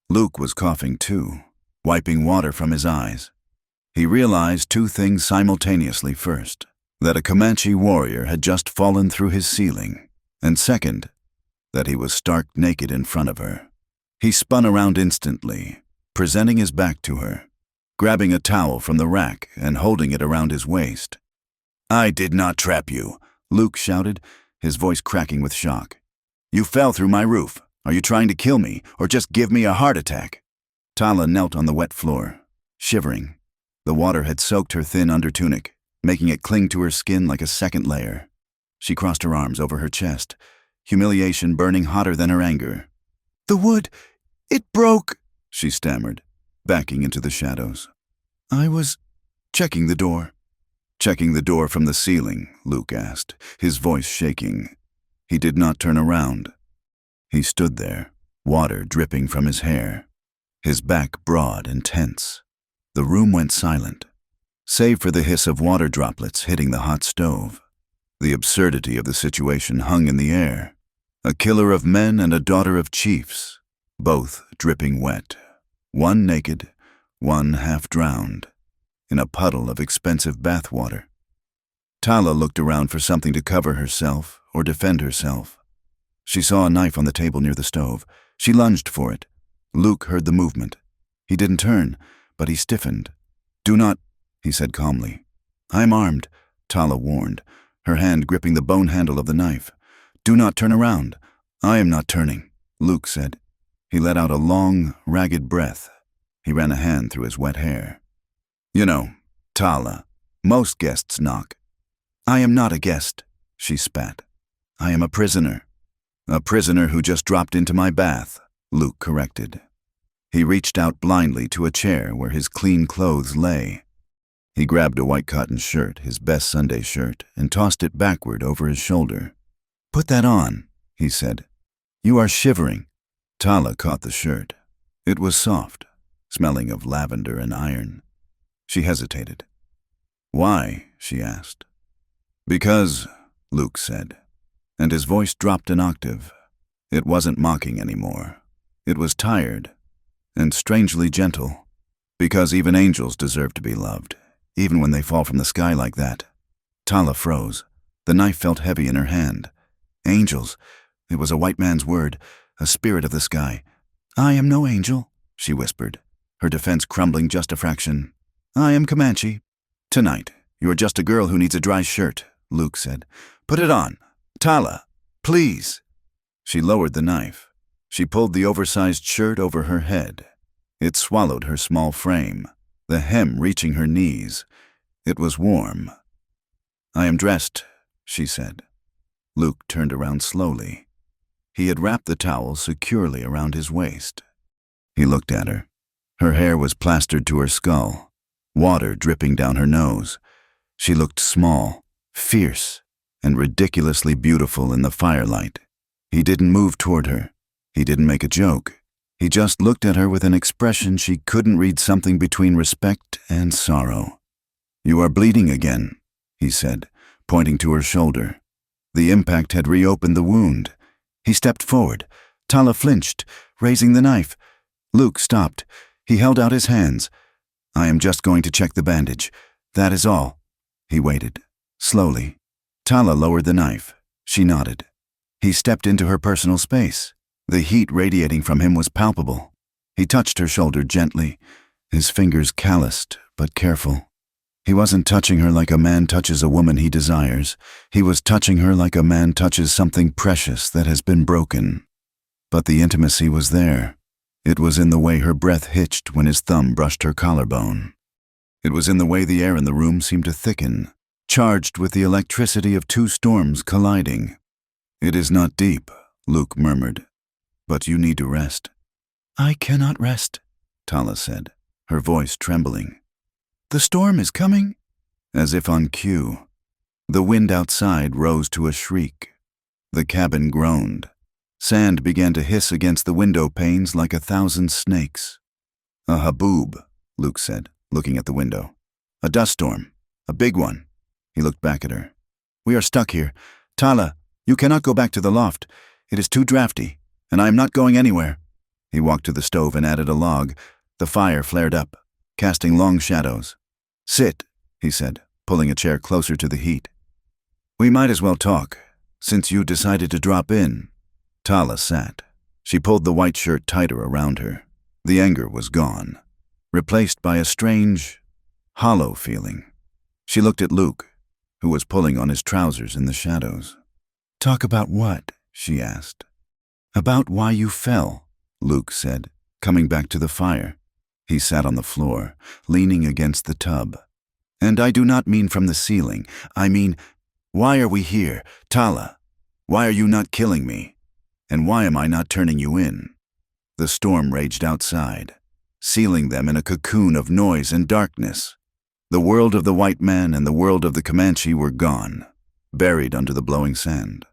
Luke was coughing too, wiping water from his eyes. He realized two things simultaneously. First, that a Comanche warrior had just fallen through his ceiling, and second, that he was stark naked in front of her. He spun around instantly, presenting his back to her, grabbing a towel from the rack and holding it around his waist. "I did not trap you," Luke shouted, his voice cracking with shock. "You fell through my roof. Are you trying to kill me, or just give me a heart attack?" Tala knelt on the wet floor, shivering. The water had soaked her thin undertunic, making it cling to her skin like a second layer. She crossed her arms over her chest, humiliation burning hotter than her anger. "The wood, it broke," she stammered, backing into the shadows. "I was checking the door." "Checking the door from the ceiling?" Luke asked, his voice shaking. He did not turn around. He stood there, water dripping from his hair, his back broad and tense. The room went silent, save for the hiss of water droplets hitting the hot stove. The absurdity of the situation hung in the air. A killer of men and a daughter of chiefs, both dripping wet, one naked, one half-drowned, in a puddle of expensive bathwater. Tala looked around for something to cover herself or defend herself. She saw a knife on the table near the stove. She lunged for it. Luke heard the movement. He didn't turn, but he stiffened. "Do not," he said calmly. "I'm armed," Tala warned, her hand gripping the bone handle of the knife. "Do not turn around." "I am not turning," Luke said. He let out a long, ragged breath. He ran a hand through his wet hair. "You know, Tala, most guests knock." "I am not a guest," she spat. "I am a prisoner." "A prisoner who just dropped into my bath," Luke corrected. He reached out blindly to a chair where his clean clothes lay. He grabbed a white cotton shirt, his best Sunday shirt, and tossed it backward over his shoulder. "Put that on," he said. "You are shivering." Tala caught the shirt. It was soft, smelling of lavender and iron. She hesitated. "Why?" she asked. "Because," Luke said, and his voice dropped an octave. It wasn't mocking anymore. It was tired and strangely gentle. "Because even angels deserve to be loved, even when they fall from the sky like that." Tala froze. The knife felt heavy in her hand. Angels. It was a white man's word, a spirit of the sky. "I am no angel," she whispered, her defense crumbling just a fraction. "I am Comanche." "Tonight, you are just a girl who needs a dry shirt," Luke said. "Put it on. Tala, please." She lowered the knife. She pulled the oversized shirt over her head. It swallowed her small frame, the hem reaching her knees. It was warm. "I am dressed," she said. Luke turned around slowly. He had wrapped the towel securely around his waist. He looked at her. Her hair was plastered to her skull, water dripping down her nose. She looked small, fierce, and ridiculously beautiful in the firelight. He didn't move toward her. He didn't make a joke. He just looked at her with an expression she couldn't read, something between respect and sorrow. "You are bleeding again," he said, pointing to her shoulder. The impact had reopened the wound. He stepped forward. Tala flinched, raising the knife. Luke stopped. He held out his hands. "I am just going to check the bandage. That is all." He waited. Slowly. Tala lowered the knife. She nodded. He stepped into her personal space. The heat radiating from him was palpable. He touched her shoulder gently, his fingers calloused but careful. He wasn't touching her like a man touches a woman he desires. He was touching her like a man touches something precious that has been broken. But the intimacy was there. It was in the way her breath hitched when his thumb brushed her collarbone. It was in the way the air in the room seemed to thicken, charged with the electricity of two storms colliding. "It is not deep," Luke murmured, "but you need to rest." "I cannot rest," Tala said, her voice trembling. "The storm is coming." As if on cue, the wind outside rose to a shriek. The cabin groaned. Sand began to hiss against the window panes like 1,000 snakes. "A haboob," Luke said, looking at the window. "A dust storm. A big one." He looked back at her. "We are stuck here. Tala, you cannot go back to the loft. It is too drafty, and I am not going anywhere." He walked to the stove and added a log. The fire flared up, casting long shadows. "Sit," he said, pulling a chair closer to the heat. "We might as well talk, since you decided to drop in." Tala sat. She pulled the white shirt tighter around her. The anger was gone, replaced by a strange, hollow feeling. She looked at Luke, who was pulling on his trousers in the shadows. "Talk about what?" she asked. "About why you fell," Luke said, coming back to the fire. He sat on the floor, leaning against the tub. "And I do not mean from the ceiling. I mean, why are we here, Tala? Why are you not killing me? And why am I not turning you in?" The storm raged outside, sealing them in a cocoon of noise and darkness. The world of the white man and the world of the Comanche were gone, buried under the blowing sand.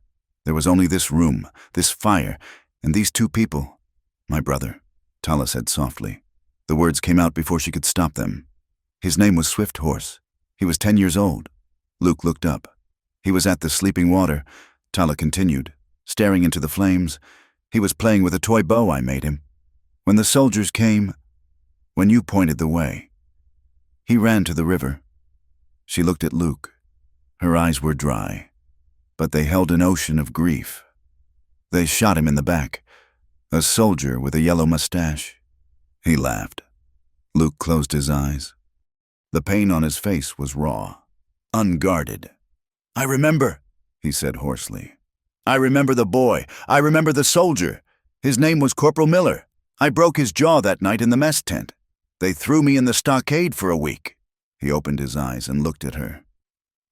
There was only this room, this fire, and these two people. "My brother," Tala said softly. The words came out before she could stop them. His name was Swift Horse. He was 10 years old. Luke looked up. He was at the sleeping water. Tala continued, staring into the flames. "He was playing with a toy bow I made him. When the soldiers came, when you pointed the way, he ran to the river." She looked at Luke. Her eyes were dry, but they held an ocean of grief. "They shot him in the back. A soldier with a yellow mustache." He laughed. Luke closed his eyes. The pain on his face was raw, unguarded. "I remember," he said hoarsely. "I remember the boy. I remember the soldier. His name was Corporal Miller. I broke his jaw that night in the mess tent. They threw me in the stockade for a week." He opened his eyes and looked at her.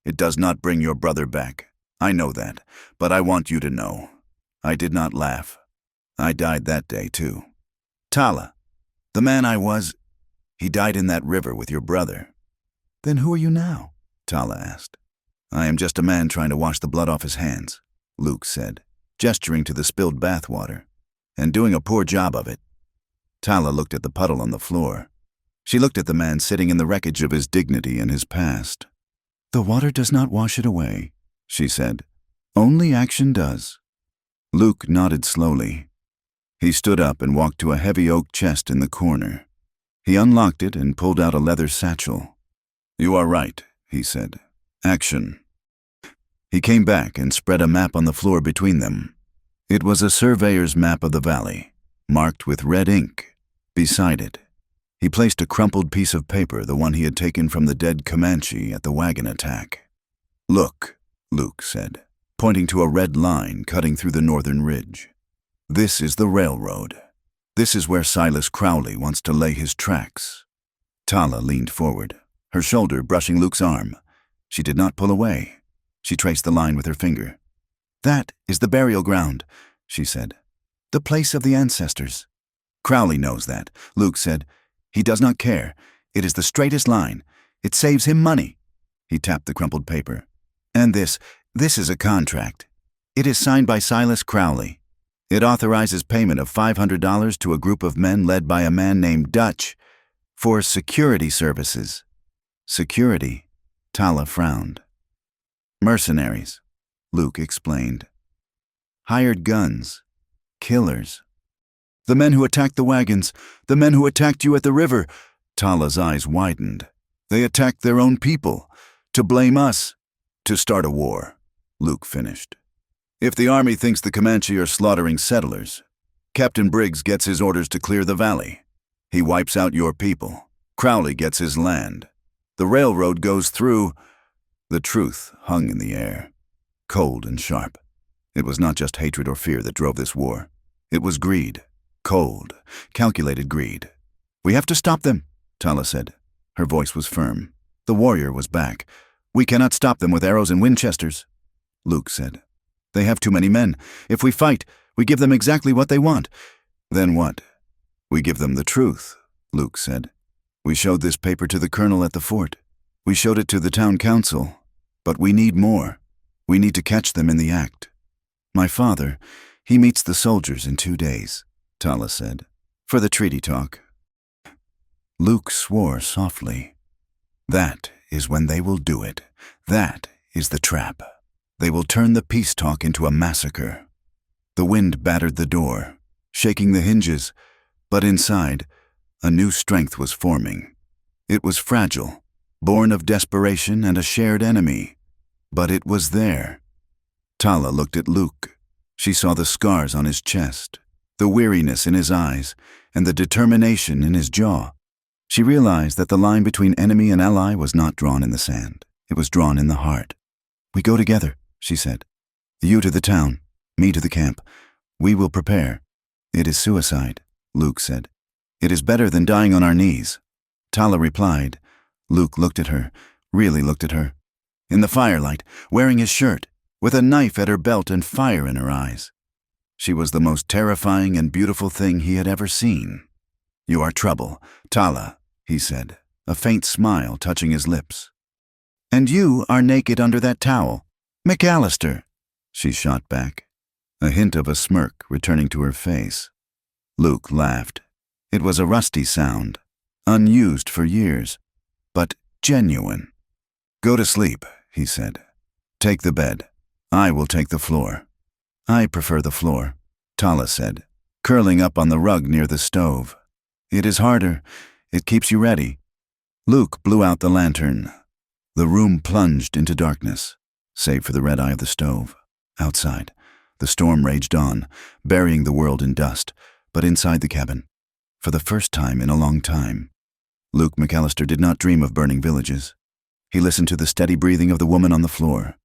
"It does not bring your brother back. I know that, but I want you to know. I did not laugh. I died that day, too. Tala, the man I was, he died in that river with your brother." "Then who are you now?" Tala asked. "I am just a man trying to wash the blood off his hands," Luke said, gesturing to the spilled bathwater, "and doing a poor job of it." Tala looked at the puddle on the floor. She looked at the man sitting in the wreckage of his dignity and his past. "The water does not wash it away," she said. "Only action does." Luke nodded slowly. He stood up and walked to a heavy oak chest in the corner. He unlocked it and pulled out a leather satchel. "You are right," he said. "Action." He came back and spread a map on the floor between them. It was a surveyor's map of the valley, marked with red ink. Beside it, he placed a crumpled piece of paper, the one he had taken from the dead Comanche at the wagon attack. "Look," Luke said, pointing to a red line cutting through the northern ridge. "This is the railroad. This is where Silas Crowley wants to lay his tracks." Tala leaned forward, her shoulder brushing Luke's arm. She did not pull away. She traced the line with her finger. "That is the burial ground," she said. "The place of the ancestors." "Crowley knows that," Luke said. "He does not care. It is the straightest line. It saves him money." He tapped the crumpled paper. "And this is a contract. It is signed by Silas Crowley. It authorizes payment of $500 to a group of men led by a man named Dutch for security services. Security? Tala frowned. Mercenaries, Luke explained. Hired guns. Killers. The men who attacked the wagons, the men who attacked you at the river. Tala's eyes widened. They attacked their own people. To blame us. To start a war, Luke finished. If the army thinks the Comanche are slaughtering settlers, Captain Briggs gets his orders to clear the valley. He wipes out your people. Crowley gets his land. The railroad goes through. The truth hung in the air, cold and sharp. It was not just hatred or fear that drove this war. It was greed. Cold, calculated greed. We have to stop them, Tala said. Her voice was firm. The warrior was back. We cannot stop them with arrows and Winchesters, Luke said. They have too many men. If we fight, we give them exactly what they want. Then what? We give them the truth, Luke said. We showed this paper to the colonel at the fort. We showed it to the town council. But we need more. We need to catch them in the act. My father, he meets the soldiers in 2 days, Tala said, for the treaty talk. Luke swore softly. That is when they will do it. That is the trap. They will turn the peace talk into a massacre. The wind battered the door, shaking the hinges, but inside, a new strength was forming. It was fragile, born of desperation and a shared enemy, but it was there. Tala looked at Luke. She saw the scars on his chest, the weariness in his eyes, and the determination in his jaw. She realized that the line between enemy and ally was not drawn in the sand. It was drawn in the heart. We go together, she said. You to the town, me to the camp. We will prepare. It is suicide, Luke said. It is better than dying on our knees. Tala replied. Luke looked at her, really looked at her. In the firelight, wearing his shirt, with a knife at her belt and fire in her eyes. She was the most terrifying and beautiful thing he had ever seen. You are trouble, Tala, he said, a faint smile touching his lips. And you are naked under that towel. McAllister, she shot back, a hint of a smirk returning to her face. Luke laughed. It was a rusty sound, unused for years, but genuine. Go to sleep, he said. Take the bed. I will take the floor. I prefer the floor, Tala said, curling up on the rug near the stove. It is harder. It keeps you ready. Luke blew out the lantern. The room plunged into darkness, save for the red eye of the stove. Outside, the storm raged on, burying the world in dust, but inside the cabin, for the first time in a long time, Luke McAllister did not dream of burning villages. He listened to the steady breathing of the woman on the floor,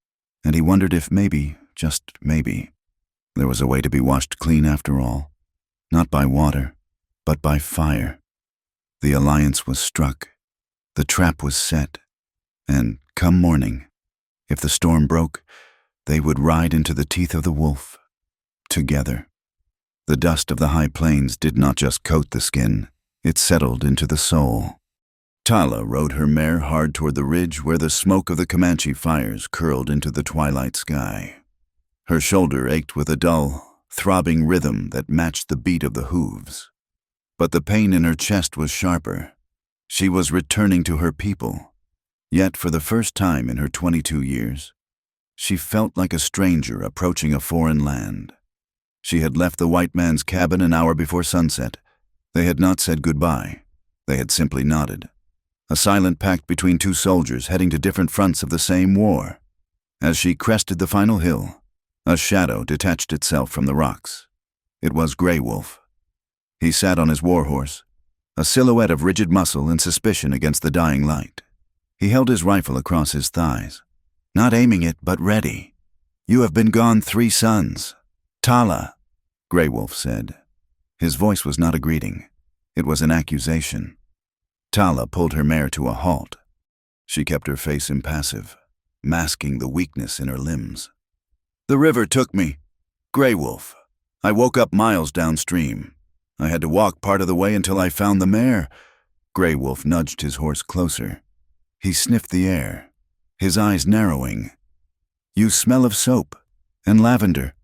and he wondered if maybe, just maybe, there was a way to be washed clean after all, not by water, but by fire. The alliance was struck. The trap was set. And, come morning, if the storm broke, they would ride into the teeth of the wolf, together. The dust of the high plains did not just coat the skin, it settled into the soul. Tala rode her mare hard toward the ridge where the smoke of the Comanche fires curled into the twilight sky. Her shoulder ached with a dull, throbbing rhythm that matched the beat of the hooves. But the pain in her chest was sharper. She was returning to her people. Yet for the first time in her 22 years, she felt like a stranger approaching a foreign land. She had left the white man's cabin an hour before sunset. They had not said goodbye. They had simply nodded. A silent pact between two soldiers heading to different fronts of the same war. As she crested the final hill, a shadow detached itself from the rocks. It was Grey Wolf. He sat on his war horse, a silhouette of rigid muscle and suspicion against the dying light. He held his rifle across his thighs, not aiming it, but ready. You have been gone 3 suns. Tala, Grey Wolf said. His voice was not a greeting. It was an accusation. Tala pulled her mare to a halt. She kept her face impassive, masking the weakness in her limbs. The river took me. Grey Wolf. I woke up miles downstream. I had to walk part of the way until I found the mare. Grey Wolf nudged his horse closer. He sniffed the air, his eyes narrowing. You smell of soap and lavender.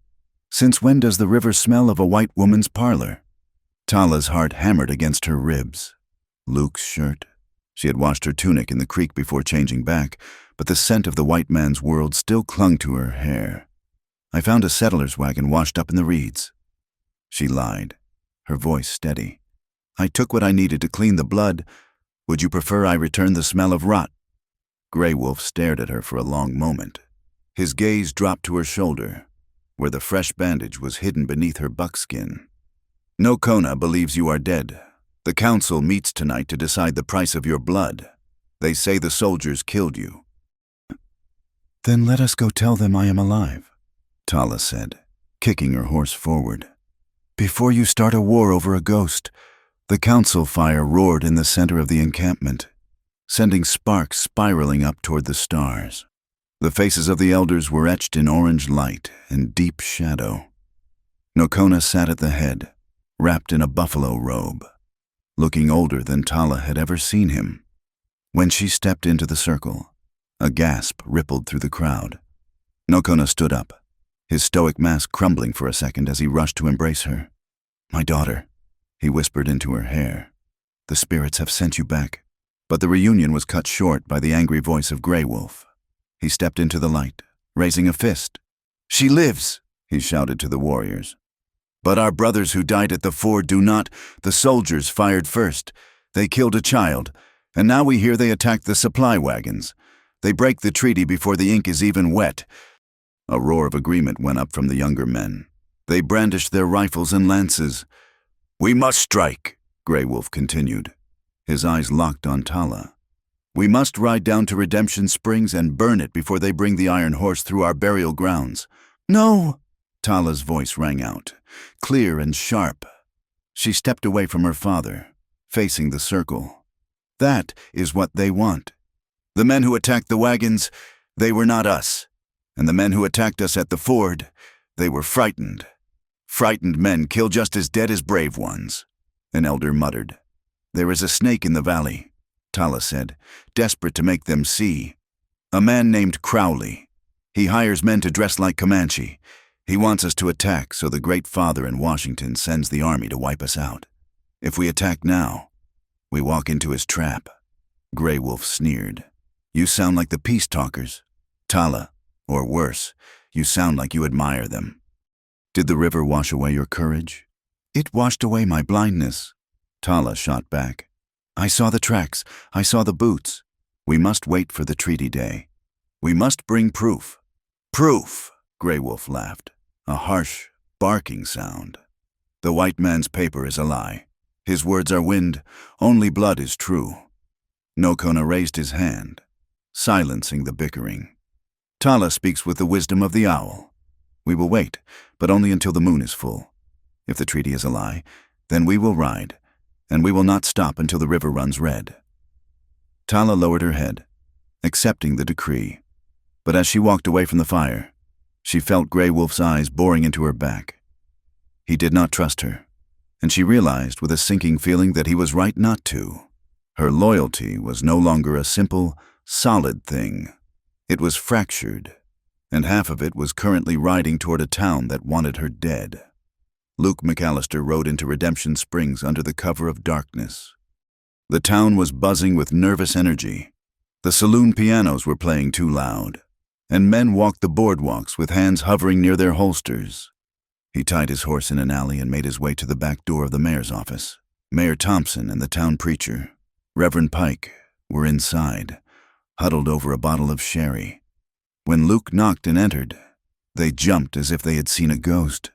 Since when does the river smell of a white woman's parlor? Tala's heart hammered against her ribs. Luke's shirt. She had washed her tunic in the creek before changing back, but the scent of the white man's world still clung to her hair. I found a settler's wagon washed up in the reeds. She lied, her voice steady. I took what I needed to clean the blood. Would you prefer I return the smell of rot? Grey Wolf stared at her for a long moment. His gaze dropped to her shoulder, where the fresh bandage was hidden beneath her buckskin. No Kona believes you are dead. The council meets tonight to decide the price of your blood. They say the soldiers killed you. Then let us go tell them I am alive, Tala said, kicking her horse forward. Before you start a war over a ghost, the council fire roared in the center of the encampment, sending sparks spiraling up toward the stars. The faces of the elders were etched in orange light and deep shadow. Nokona sat at the head, wrapped in a buffalo robe, looking older than Tala had ever seen him. When she stepped into the circle, a gasp rippled through the crowd. Nokona stood up, his stoic mask crumbling for a second as he rushed to embrace her. My daughter, he whispered into her hair. The spirits have sent you back. But the reunion was cut short by the angry voice of Grey Wolf. He stepped into the light, raising a fist. She lives, he shouted to the warriors. But our brothers who died at the ford do not. The soldiers fired first. They killed a child, and now we hear they attacked the supply wagons. They break the treaty before the ink is even wet. A roar of agreement went up from the younger men. They brandished their rifles and lances. We must strike, Grey Wolf continued, his eyes locked on Tala. We must ride down to Redemption Springs and burn it before they bring the Iron Horse through our burial grounds. No! Tala's voice rang out, clear and sharp. She stepped away from her father, facing the circle. That is what they want. The men who attacked the wagons, they were not us. And the men who attacked us at the ford, they were frightened. Frightened men kill just as dead as brave ones. An elder muttered. There is a snake in the valley, Tala said, desperate to make them see. A man named Crowley. He hires men to dress like Comanche. He wants us to attack, so the Great Father in Washington sends the army to wipe us out. If we attack now, we walk into his trap. Grey Wolf sneered. You sound like the peace talkers. Tala, or worse, you sound like you admire them. Did the river wash away your courage? It washed away my blindness. Tala shot back. I saw the tracks. I saw the boots. We must wait for the treaty day. We must bring proof. Proof, Grey Wolf laughed, a harsh, barking sound. The white man's paper is a lie. His words are wind. Only blood is true. Nokona raised his hand, silencing the bickering. Tala speaks with the wisdom of the owl. We will wait, but only until the moon is full. If the treaty is a lie, then we will ride, and we will not stop until the river runs red. Tala lowered her head, accepting the decree. But as she walked away from the fire, she felt Grey Wolf's eyes boring into her back. He did not trust her, and she realized with a sinking feeling that he was right not to. Her loyalty was no longer a simple, solid thing. It was fractured, and half of it was currently riding toward a town that wanted her dead. Luke McAllister rode into Redemption Springs under the cover of darkness. The town was buzzing with nervous energy. The saloon pianos were playing too loud, and men walked the boardwalks with hands hovering near their holsters. He tied his horse in an alley and made his way to the back door of the mayor's office. Mayor Thompson and the town preacher, Reverend Pike, were inside, huddled over a bottle of sherry. When Luke knocked and entered, they jumped as if they had seen a ghost.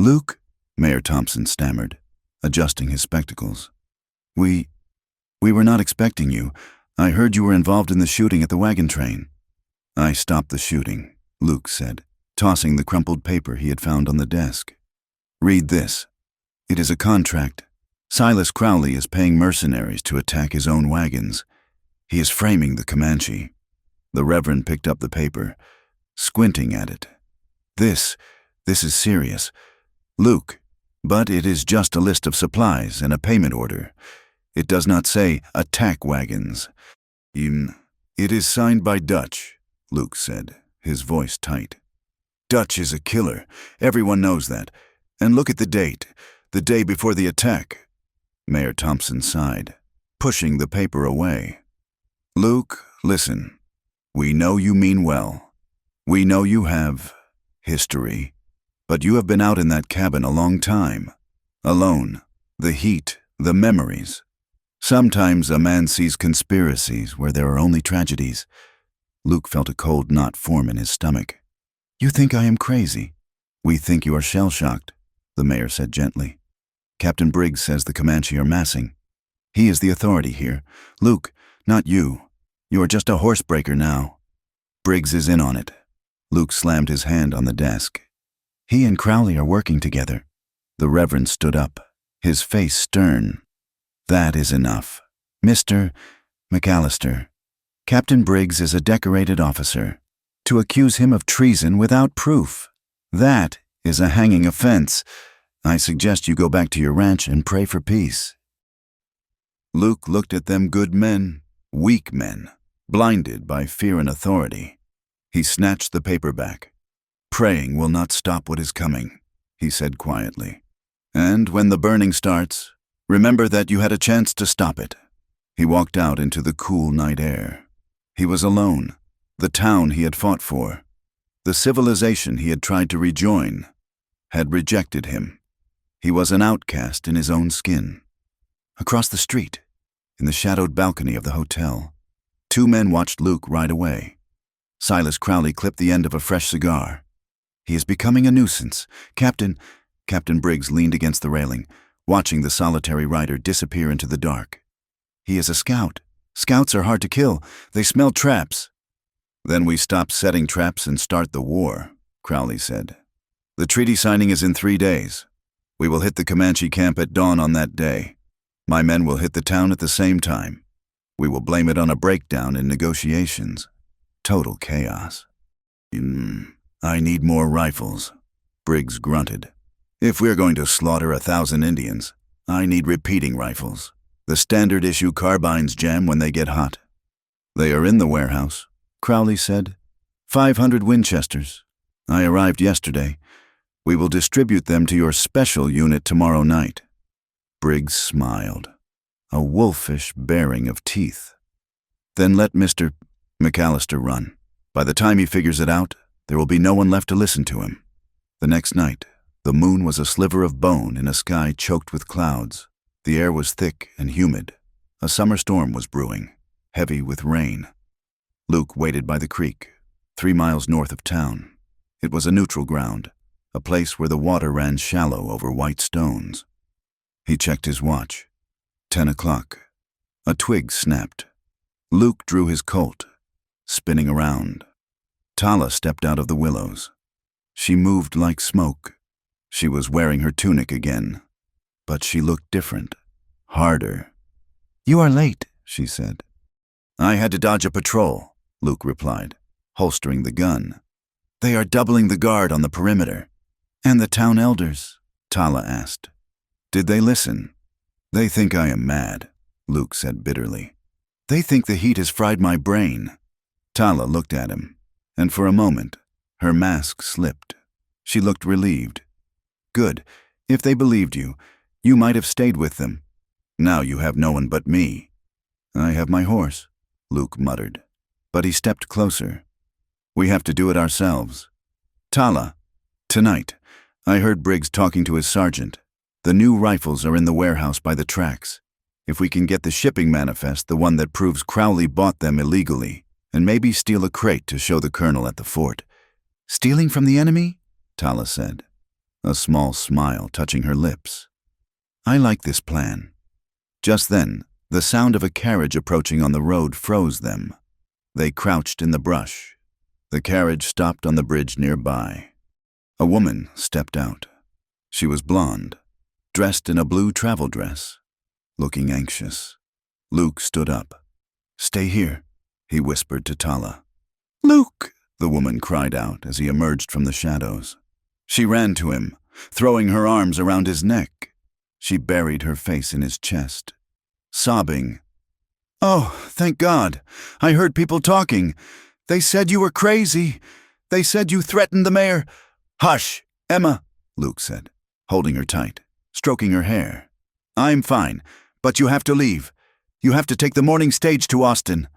Luke, Mayor Thompson stammered, adjusting his spectacles. We were not expecting you. I heard you were involved in the shooting at the wagon train. I stopped the shooting, Luke said, tossing the crumpled paper he had found on the desk. Read this. It is a contract. Silas Crowley is paying mercenaries to attack his own wagons. He is framing the Comanche. The Reverend picked up the paper, squinting at it. This is serious. Luke, but it is just a list of supplies and a payment order. It does not say attack wagons. It is signed by Dutch, Luke said, his voice tight. Dutch is a killer. Everyone knows that. And look at the date. The day before the attack. Mayor Thompson sighed, pushing the paper away. Luke, listen. We know you mean well. We know you have history. But you have been out in that cabin a long time. Alone. The heat, the memories. Sometimes a man sees conspiracies where there are only tragedies. Luke felt a cold knot form in his stomach. You think I am crazy? We think you are shell-shocked, the mayor said gently. Captain Briggs says the Comanche are massing. He is the authority here. Luke, not you. You are just a horsebreaker now. Briggs is in on it. Luke slammed his hand on the desk. He and Crowley are working together. The Reverend stood up, his face stern. That is enough. Mr. McAllister, Captain Briggs is a decorated officer. To accuse him of treason without proof, that is a hanging offense. I suggest you go back to your ranch and pray for peace. Luke looked at them good men, weak men, blinded by fear and authority. He snatched the paper back. Praying will not stop what is coming, he said quietly. And when the burning starts, remember that you had a chance to stop it. He walked out into the cool night air. He was alone. The town he had fought for, the civilization he had tried to rejoin, had rejected him. He was an outcast in his own skin. Across the street, in the shadowed balcony of the hotel, two men watched Luke ride away. Silas Crowley clipped the end of a fresh cigar. He is becoming a nuisance. Captain Briggs leaned against the railing, watching the solitary rider disappear into the dark. He is a scout. Scouts are hard to kill. They smell traps. Then we stop setting traps and start the war, Crowley said. The treaty signing is in 3 days. We will hit the Comanche camp at dawn on that day. My men will hit the town at the same time. We will blame it on a breakdown in negotiations. Total chaos. I need more rifles, Briggs grunted. If we're going to slaughter 1,000 Indians, I need repeating rifles. The standard issue carbines jam when they get hot. They are in the warehouse, Crowley said. 500 Winchesters. I arrived yesterday. We will distribute them to your special unit tomorrow night. Briggs smiled, a wolfish baring of teeth. Then let Mr. McAllister run. By the time he figures it out, there will be no one left to listen to him. The next night, the moon was a sliver of bone in a sky choked with clouds. The air was thick and humid. A summer storm was brewing, heavy with rain. Luke waited by the creek, 3 miles north of town. It was a neutral ground, a place where the water ran shallow over white stones. He checked his watch. 10 o'clock. A twig snapped. Luke drew his Colt, spinning around. Tala stepped out of the willows. She moved like smoke. She was wearing her tunic again, but she looked different, harder. You are late, she said. I had to dodge a patrol, Luke replied, holstering the gun. They are doubling the guard on the perimeter. And the town elders? Tala asked. Did they listen? They think I am mad, Luke said bitterly. They think the heat has fried my brain. Tala looked at him, and for a moment, her mask slipped. She looked relieved. Good. If they believed you, you might have stayed with them. Now you have no one but me. I have my horse, Luke muttered, but he stepped closer. We have to do it ourselves. Tala, tonight, I heard Briggs talking to his sergeant. The new rifles are in the warehouse by the tracks. If we can get the shipping manifest, the one that proves Crowley bought them illegally, and maybe steal a crate to show the colonel at the fort. Stealing from the enemy? Tala said, a small smile touching her lips. I like this plan. Just then, the sound of a carriage approaching on the road froze them. They crouched in the brush. The carriage stopped on the bridge nearby. A woman stepped out. She was blonde, dressed in a blue travel dress, looking anxious. Luke stood up. Stay here, he whispered to Tala. Luke, the woman cried out as he emerged from the shadows. She ran to him, throwing her arms around his neck. She buried her face in his chest, sobbing. Oh, thank God. I heard people talking. They said you were crazy. They said you threatened the mayor. Hush, Emma, Luke said, holding her tight, stroking her hair. I'm fine, but you have to leave. You have to take the morning stage to Austin.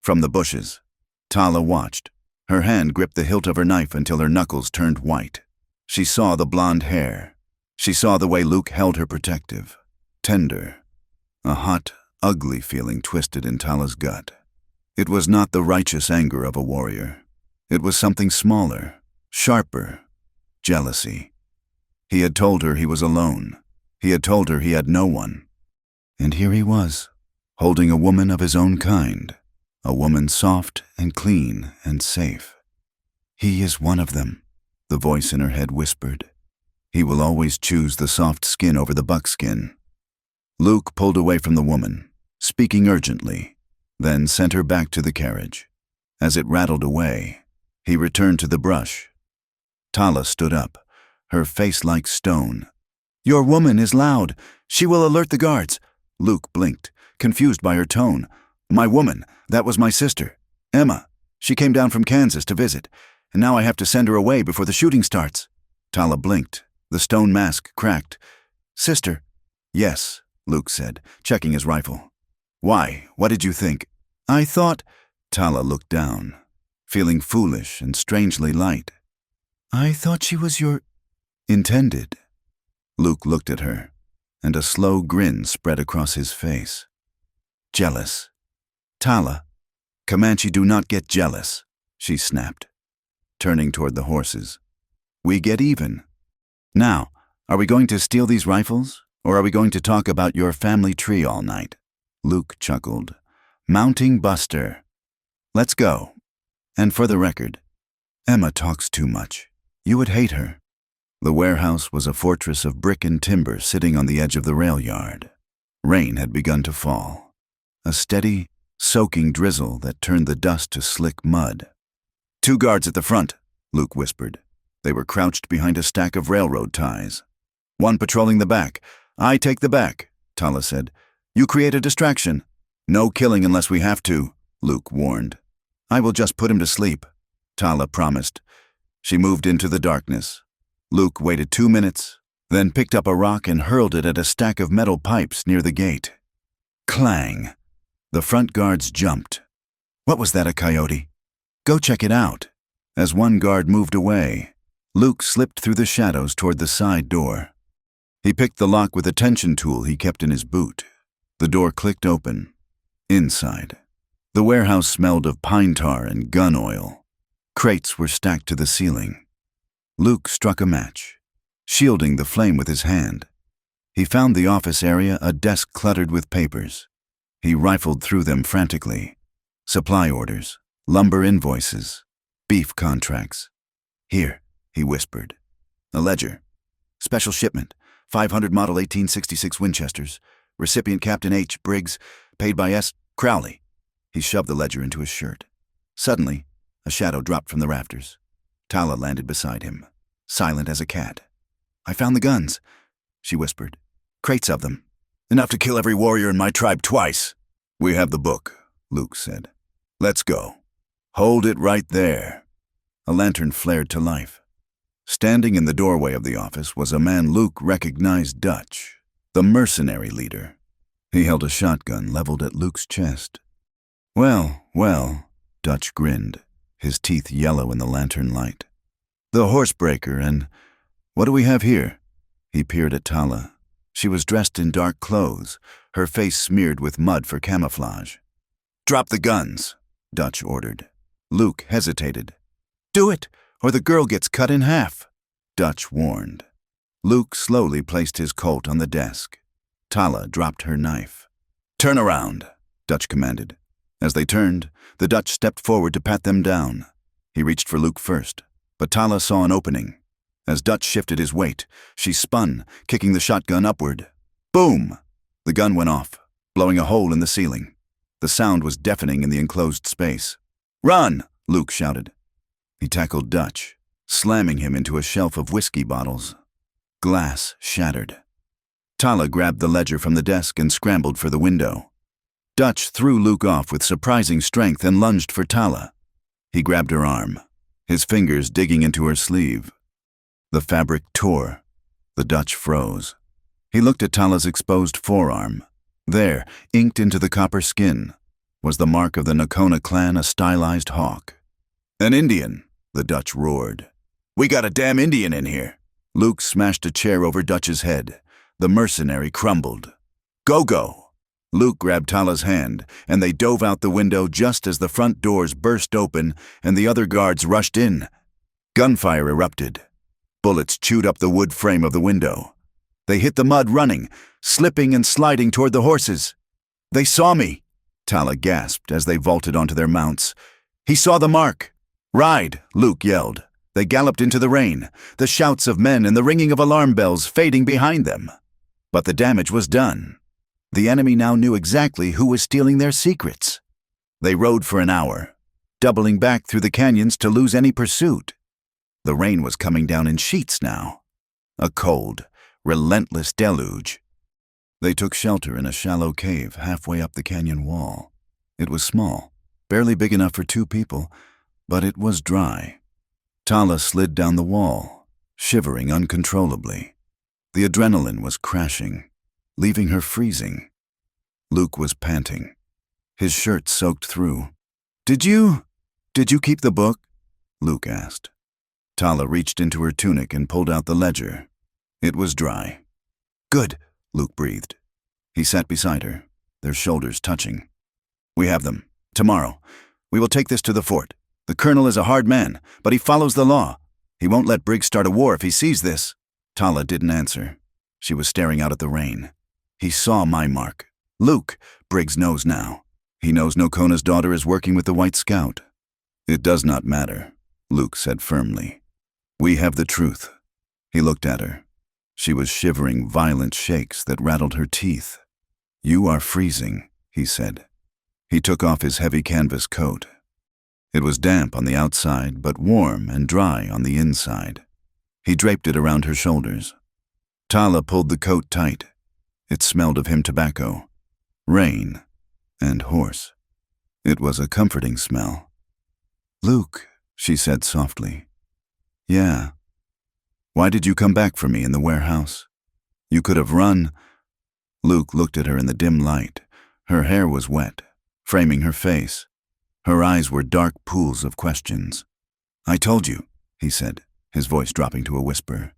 From the bushes, Tala watched. Her hand gripped the hilt of her knife until her knuckles turned white. She saw the blonde hair. She saw the way Luke held her protective, tender. A hot, ugly feeling twisted in Tala's gut. It was not the righteous anger of a warrior. It was something smaller, sharper, jealousy. He had told her he was alone. He had told her he had no one. And here he was, holding a woman of his own kind, a woman soft and clean and safe. He is one of them, the voice in her head whispered. He will always choose the soft skin over the buckskin. Luke pulled away from the woman, speaking urgently, then sent her back to the carriage. As it rattled away, he returned to the brush. Tala stood up, her face like stone. Your woman is loud. She will alert the guards. Luke blinked, confused by her tone. My woman, that was my sister, Emma. She came down from Kansas to visit, and now I have to send her away before the shooting starts. Tala blinked. The stone mask cracked. Sister? Yes, Luke said, checking his rifle. Why? What did you think? I thought... Tala looked down, feeling foolish and strangely light. I thought she was your... intended. Luke looked at her, and a slow grin spread across his face. Jealous. Tala, Comanche do not get jealous, she snapped, turning toward the horses. We get even. Now, are we going to steal these rifles, or are we going to talk about your family tree all night? Luke chuckled. Mounting Buster. Let's go. And for the record, Emma talks too much. You would hate her. The warehouse was a fortress of brick and timber sitting on the edge of the rail yard. Rain had begun to fall. A steady, soaking drizzle that turned the dust to slick mud. 2 guards at the front, Luke whispered. They were crouched behind a stack of railroad ties. 1 patrolling the back. I take the back, Tala said. You create a distraction. No killing unless we have to, Luke warned. I will just put him to sleep, Tala promised. She moved into the darkness. Luke waited 2 minutes, then picked up a rock and hurled it at a stack of metal pipes near the gate. Clang! The front guards jumped. What was that, a coyote? Go check it out. As one guard moved away, Luke slipped through the shadows toward the side door. He picked the lock with a tension tool he kept in his boot. The door clicked open. Inside, the warehouse smelled of pine tar and gun oil. Crates were stacked to the ceiling. Luke struck a match, shielding the flame with his hand. He found the office area a desk cluttered with papers. He rifled through them frantically. Supply orders, lumber invoices, beef contracts. Here, he whispered. A ledger. Special shipment, 500 Model 1866 Winchesters. Recipient Captain H. Briggs, paid by S. Crowley. He shoved the ledger into his shirt. Suddenly, a shadow dropped from the rafters. Tala landed beside him, silent as a cat. I found the guns, she whispered. Crates of them. Enough to kill every warrior in my tribe twice. We have the book, Luke said. Let's go. Hold it right there. A lantern flared to life. Standing in the doorway of the office was a man Luke recognized Dutch, the mercenary leader. He held a shotgun leveled at Luke's chest. Well, Dutch grinned, his teeth yellow in the lantern light. The horsebreaker, and what do we have here? He peered at Tala. She was dressed in dark clothes, her face smeared with mud for camouflage. Drop the guns, Dutch ordered. Luke hesitated. Do it, or the girl gets cut in half, Dutch warned. Luke slowly placed his Colt on the desk. Tala dropped her knife. Turn around, Dutch commanded. As they turned, the Dutch stepped forward to pat them down. He reached for Luke first, but Tala saw an opening. As Dutch shifted his weight, she spun, kicking the shotgun upward. Boom! The gun went off, blowing a hole in the ceiling. The sound was deafening in the enclosed space. Run! Luke shouted. He tackled Dutch, slamming him into a shelf of whiskey bottles. Glass shattered. Tala grabbed the ledger from the desk and scrambled for the window. Dutch threw Luke off with surprising strength and lunged for Tala. He grabbed her arm. his fingers digging into her sleeve. The fabric tore. The Dutch froze. He looked at Tala's exposed forearm. There, inked into the copper skin, was the mark of the Nakona clan, a stylized hawk. "An Indian," the Dutch roared. "We got a damn Indian in here." Luke smashed a chair over Dutch's head. The mercenary crumbled. "Go!" Luke grabbed Tala's hand, and they dove out the window just as the front doors burst open and the other guards rushed in. Gunfire erupted. Bullets chewed up the wood frame of the window. They hit the mud running, slipping and sliding toward the horses. "They saw me," Tala gasped as they vaulted onto their mounts. "He saw the mark." "Ride!" Luke yelled. They galloped into the rain, the shouts of men and the ringing of alarm bells fading behind them. But the damage was done. The enemy now knew exactly who was stealing their secrets. They rode for an hour, doubling back through the canyons to lose any pursuit. The rain was coming down in sheets now. A cold, relentless deluge. They took shelter in a shallow cave halfway up the canyon wall. It was small, barely big enough for 2 people, but it was dry. Tala slid down the wall, shivering uncontrollably. The adrenaline was crashing, leaving her freezing. Luke was panting, his shirt soaked through. Did you keep the book?" Luke asked. Tala reached into her tunic and pulled out the ledger. It was dry. "Good," Luke breathed. He sat beside her, their shoulders touching. "We have them. Tomorrow. We will take this to the fort. The colonel is a hard man, but he follows the law. He won't let Briggs start a war if he sees this." Tala didn't answer. She was staring out at the rain. "He saw my mark. Luke, Briggs knows now. He knows Nakona's daughter is working with the White Scout." "It does not matter," Luke said firmly. "We have the truth." He looked at her. She was shivering violent shakes that rattled her teeth. "You are freezing," he said. He took off his heavy canvas coat. It was damp on the outside, but warm and dry on the inside. He draped it around her shoulders. Tala pulled the coat tight. It smelled of him tobacco, rain, and horse. It was a comforting smell. "Luke," she said softly. "Yeah. Why did you come back for me in the warehouse? You could have run." Luke looked at her in the dim light. Her hair was wet, framing her face. Her eyes were dark pools of questions. "I told you," he said, his voice dropping to a whisper.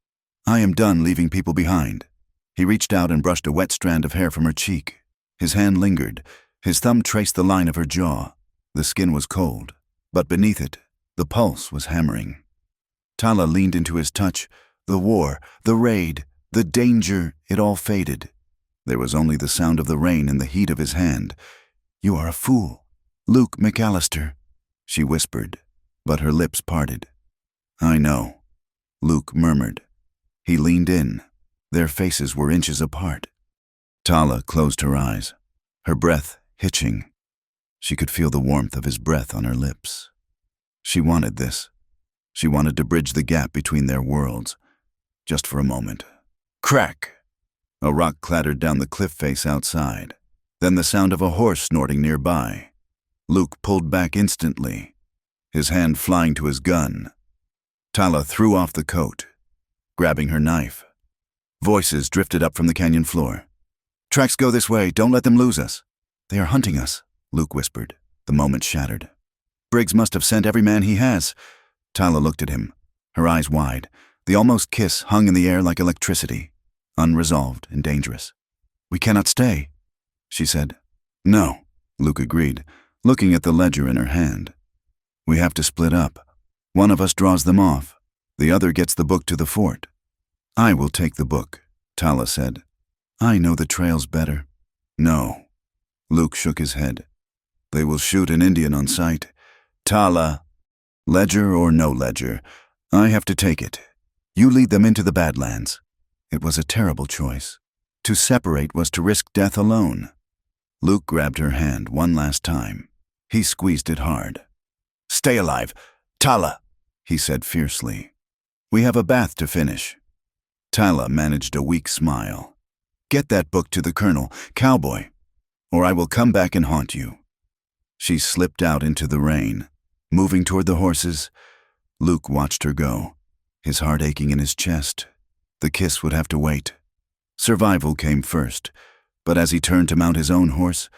"I am done leaving people behind." He reached out and brushed a wet strand of hair from her cheek. His hand lingered. His thumb traced the line of her jaw. The skin was cold, but beneath it, the pulse was hammering. Tala leaned into his touch. The war, the raid, the danger, it all faded. There was only the sound of the rain and the heat of his hand. "You are a fool, Luke McAllister," she whispered, but her lips parted. "I know," Luke murmured. He leaned in. Their faces were inches apart. Tala closed her eyes, her breath hitching. She could feel the warmth of his breath on her lips. She wanted this. She wanted to bridge the gap between their worlds, just for a moment. Crack! A rock clattered down the cliff face outside, then the sound of a horse snorting nearby. Luke pulled back instantly, his hand flying to his gun. Tala threw off the coat, grabbing her knife. Voices drifted up from the canyon floor. "Tracks go this way, don't let them lose us." "They are hunting us," Luke whispered. The moment shattered. "Briggs must have sent every man he has." Tala looked at him, her eyes wide. The almost kiss hung in the air like electricity, unresolved and dangerous. "We cannot stay," she said. "No," Luke agreed, looking at the ledger in her hand. "We have to split up. One of us draws them off. The other gets the book to the fort." "I will take the book," Tala said. "I know the trails better." "No." Luke shook his head. "They will shoot an Indian on sight. Tala, ledger or no ledger, I have to take it. You lead them into the Badlands." It was a terrible choice. To separate was to risk death alone. Luke grabbed her hand one last time. He squeezed it hard. "Stay alive, Tala," he said fiercely. "We have a bath to finish." Tala managed a weak smile. "Get that book to the colonel, cowboy, or I will come back and haunt you." She slipped out into the rain, moving toward the horses. Luke watched her go, his heart aching in his chest. The kiss would have to wait. Survival came first, but as he turned to mount his own horse,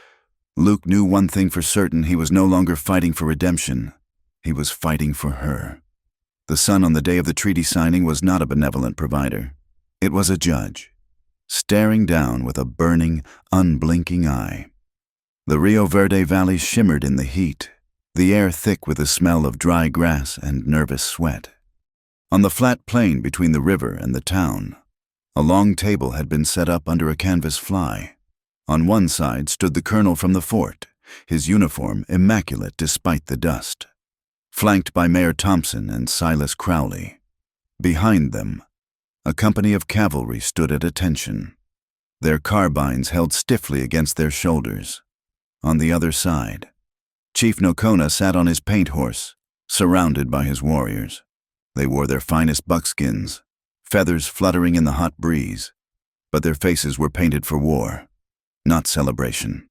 Luke knew one thing for certain: he was no longer fighting for redemption. He was fighting for her. The sun on the day of the treaty signing was not a benevolent provider. It was a judge, staring down with a burning, unblinking eye. The Rio Verde Valley shimmered in the heat, the air thick with the smell of dry grass and nervous sweat. On the flat plain between the river and the town, a long table had been set up under a canvas fly. On one side stood the colonel from the fort, his uniform immaculate despite the dust, flanked by Mayor Thompson and Silas Crowley. Behind them, a company of cavalry stood at attention, their carbines held stiffly against their shoulders. On the other side, Chief Nocona sat on his paint horse, surrounded by his warriors. They wore their finest buckskins, feathers fluttering in the hot breeze, but their faces were painted for war, not celebration.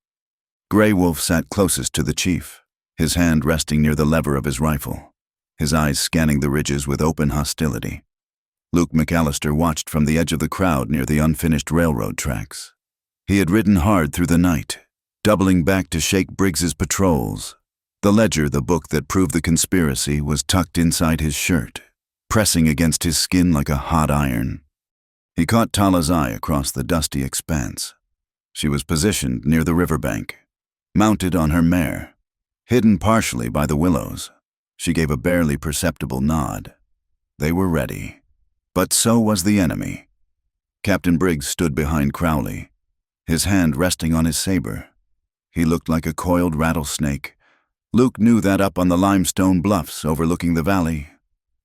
Grey Wolf sat closest to the chief, his hand resting near the lever of his rifle, his eyes scanning the ridges with open hostility. Luke McAllister watched from the edge of the crowd near the unfinished railroad tracks. He had ridden hard through the night, doubling back to shake Briggs's patrols. The ledger, the book that proved the conspiracy, was tucked inside his shirt, pressing against his skin like a hot iron. He caught Tala's eye across the dusty expanse. She was positioned near the riverbank, mounted on her mare, hidden partially by the willows. She gave a barely perceptible nod. They were ready. But so was the enemy. Captain Briggs stood behind Crowley, his hand resting on his saber. He looked like a coiled rattlesnake. Luke knew that up on the limestone bluffs overlooking the valley,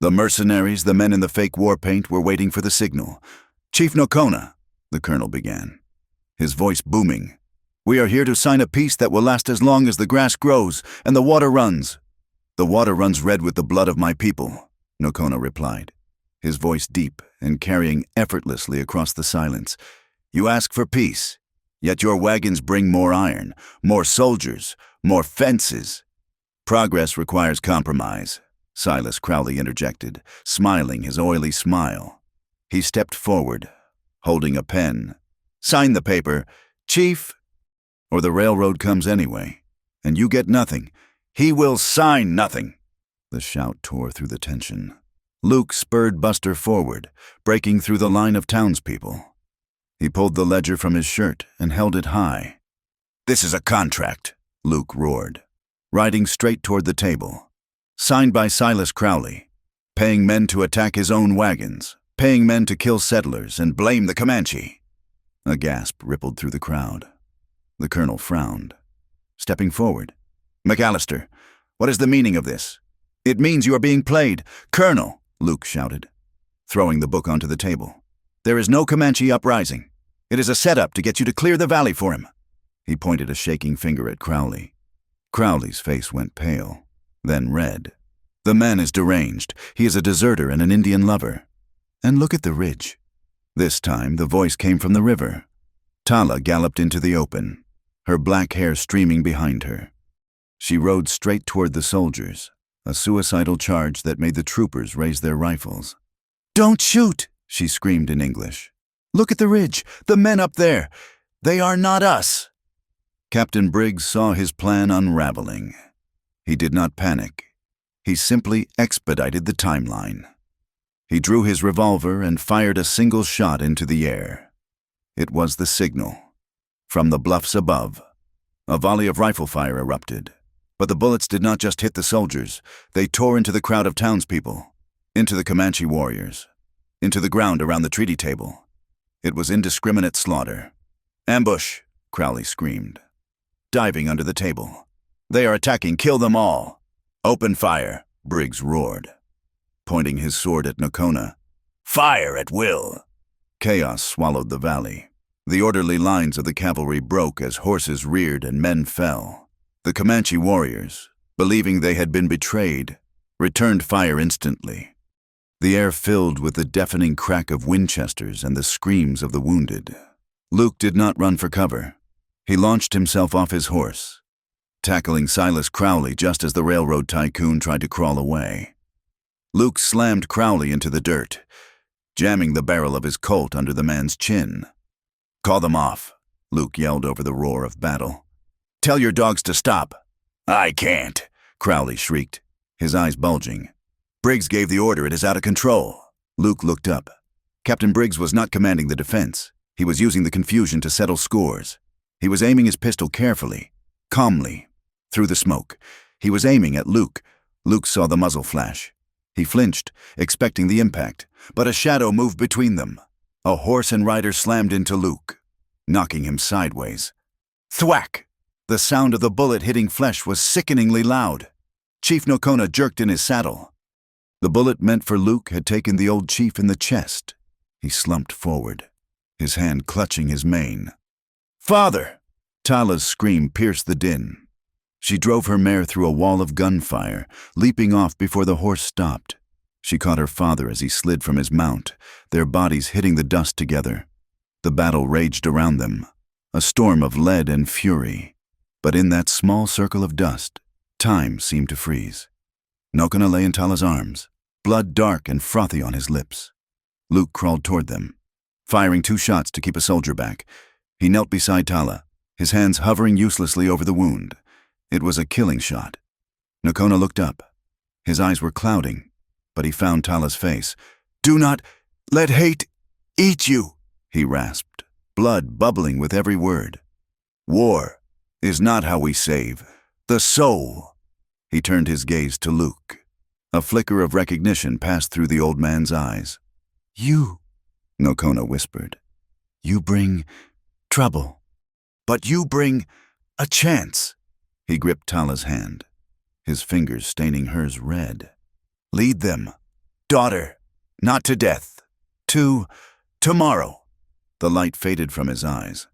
the mercenaries, the men in the fake war paint, were waiting for the signal. "Chief Nocona," the colonel began, his voice booming, "we are here to sign a peace that will last as long as the grass grows and the water runs." "The water runs red with the blood of my people," Nocona replied, his voice deep and carrying effortlessly across the silence. "You ask for peace, yet your wagons bring more iron, more soldiers, more fences." "Progress requires compromise," Silas Crowley interjected, smiling his oily smile. He stepped forward, holding a pen. "Sign the paper, Chief, or the railroad comes anyway, and you get nothing." "He will sign nothing!" The shout tore through the tension. Luke spurred Buster forward, breaking through the line of townspeople. He pulled the ledger from his shirt and held it high. "This is a contract," Luke roared, riding straight toward the table. "Signed by Silas Crowley, paying men to attack his own wagons, paying men to kill settlers and blame the Comanche." A gasp rippled through the crowd. The colonel frowned, stepping forward. "McAllister, what is the meaning of this?" "It means you are being played." "Colonel," Luke shouted, throwing the book onto the table, "there is no Comanche uprising. It is a setup to get you to clear the valley for him." He pointed a shaking finger at Crowley. Crowley's face went pale, then red. "The man is deranged. He is a deserter and an Indian lover. And look at the ridge." This time the voice came from the river. Tala galloped into the open, her black hair streaming behind her. She rode straight toward the soldiers, a suicidal charge that made the troopers raise their rifles. "Don't shoot!" she screamed in English. "Look at the ridge, the men up there. They are not us." Captain Briggs saw his plan unraveling. He did not panic. He simply expedited the timeline. He drew his revolver and fired a single shot into the air. It was the signal. From the bluffs above, a volley of rifle fire erupted. But the bullets did not just hit the soldiers. They tore into the crowd of townspeople, into the Comanche warriors, into the ground around the treaty table. It was indiscriminate slaughter. "Ambush!" Crowley screamed, diving under the table. "They are attacking! Kill them all!" "Open fire!" Briggs roared, pointing his sword at Nocona. "Fire at will!" Chaos swallowed the valley. The orderly lines of the cavalry broke as horses reared and men fell. The Comanche warriors, believing they had been betrayed, returned fire instantly. The air filled with the deafening crack of Winchesters and the screams of the wounded. Luke did not run for cover. He launched himself off his horse, tackling Silas Crowley just as the railroad tycoon tried to crawl away. Luke slammed Crowley into the dirt, jamming the barrel of his Colt under the man's chin. "Call them off," Luke yelled over the roar of battle. "Tell your dogs to stop." "I can't," Crowley shrieked, his eyes bulging. "Briggs gave the order. It is out of control." Luke looked up. Captain Briggs was not commanding the defense. He was using the confusion to settle scores. He was aiming his pistol carefully, calmly, through the smoke. He was aiming at Luke. Luke saw the muzzle flash. He flinched, expecting the impact, but a shadow moved between them. A horse and rider slammed into Luke, knocking him sideways. Thwack! The sound of the bullet hitting flesh was sickeningly loud. Chief Nokona jerked in his saddle. The bullet meant for Luke had taken the old chief in the chest. He slumped forward, his hand clutching his mane. "Father!" Tala's scream pierced the din. She drove her mare through a wall of gunfire, leaping off before the horse stopped. She caught her father as he slid from his mount, their bodies hitting the dust together. The battle raged around them, a storm of lead and fury. But in that small circle of dust, time seemed to freeze. Nokona lay in Tala's arms, blood dark and frothy on his lips. Luke crawled toward them, firing 2 shots to keep a soldier back. He knelt beside Tala, his hands hovering uselessly over the wound. It was a killing shot. Nokona looked up. His eyes were clouding, but he found Tala's face. "Do not let hate eat you," he rasped, blood bubbling with every word. "War is not how we save the soul." He turned his gaze to Luke. A flicker of recognition passed through the old man's eyes. "You," Nokona whispered. "You bring trouble. But you bring a chance." He gripped Tala's hand, his fingers staining hers red. "Lead them, daughter, not to death, to tomorrow." The light faded from his eyes.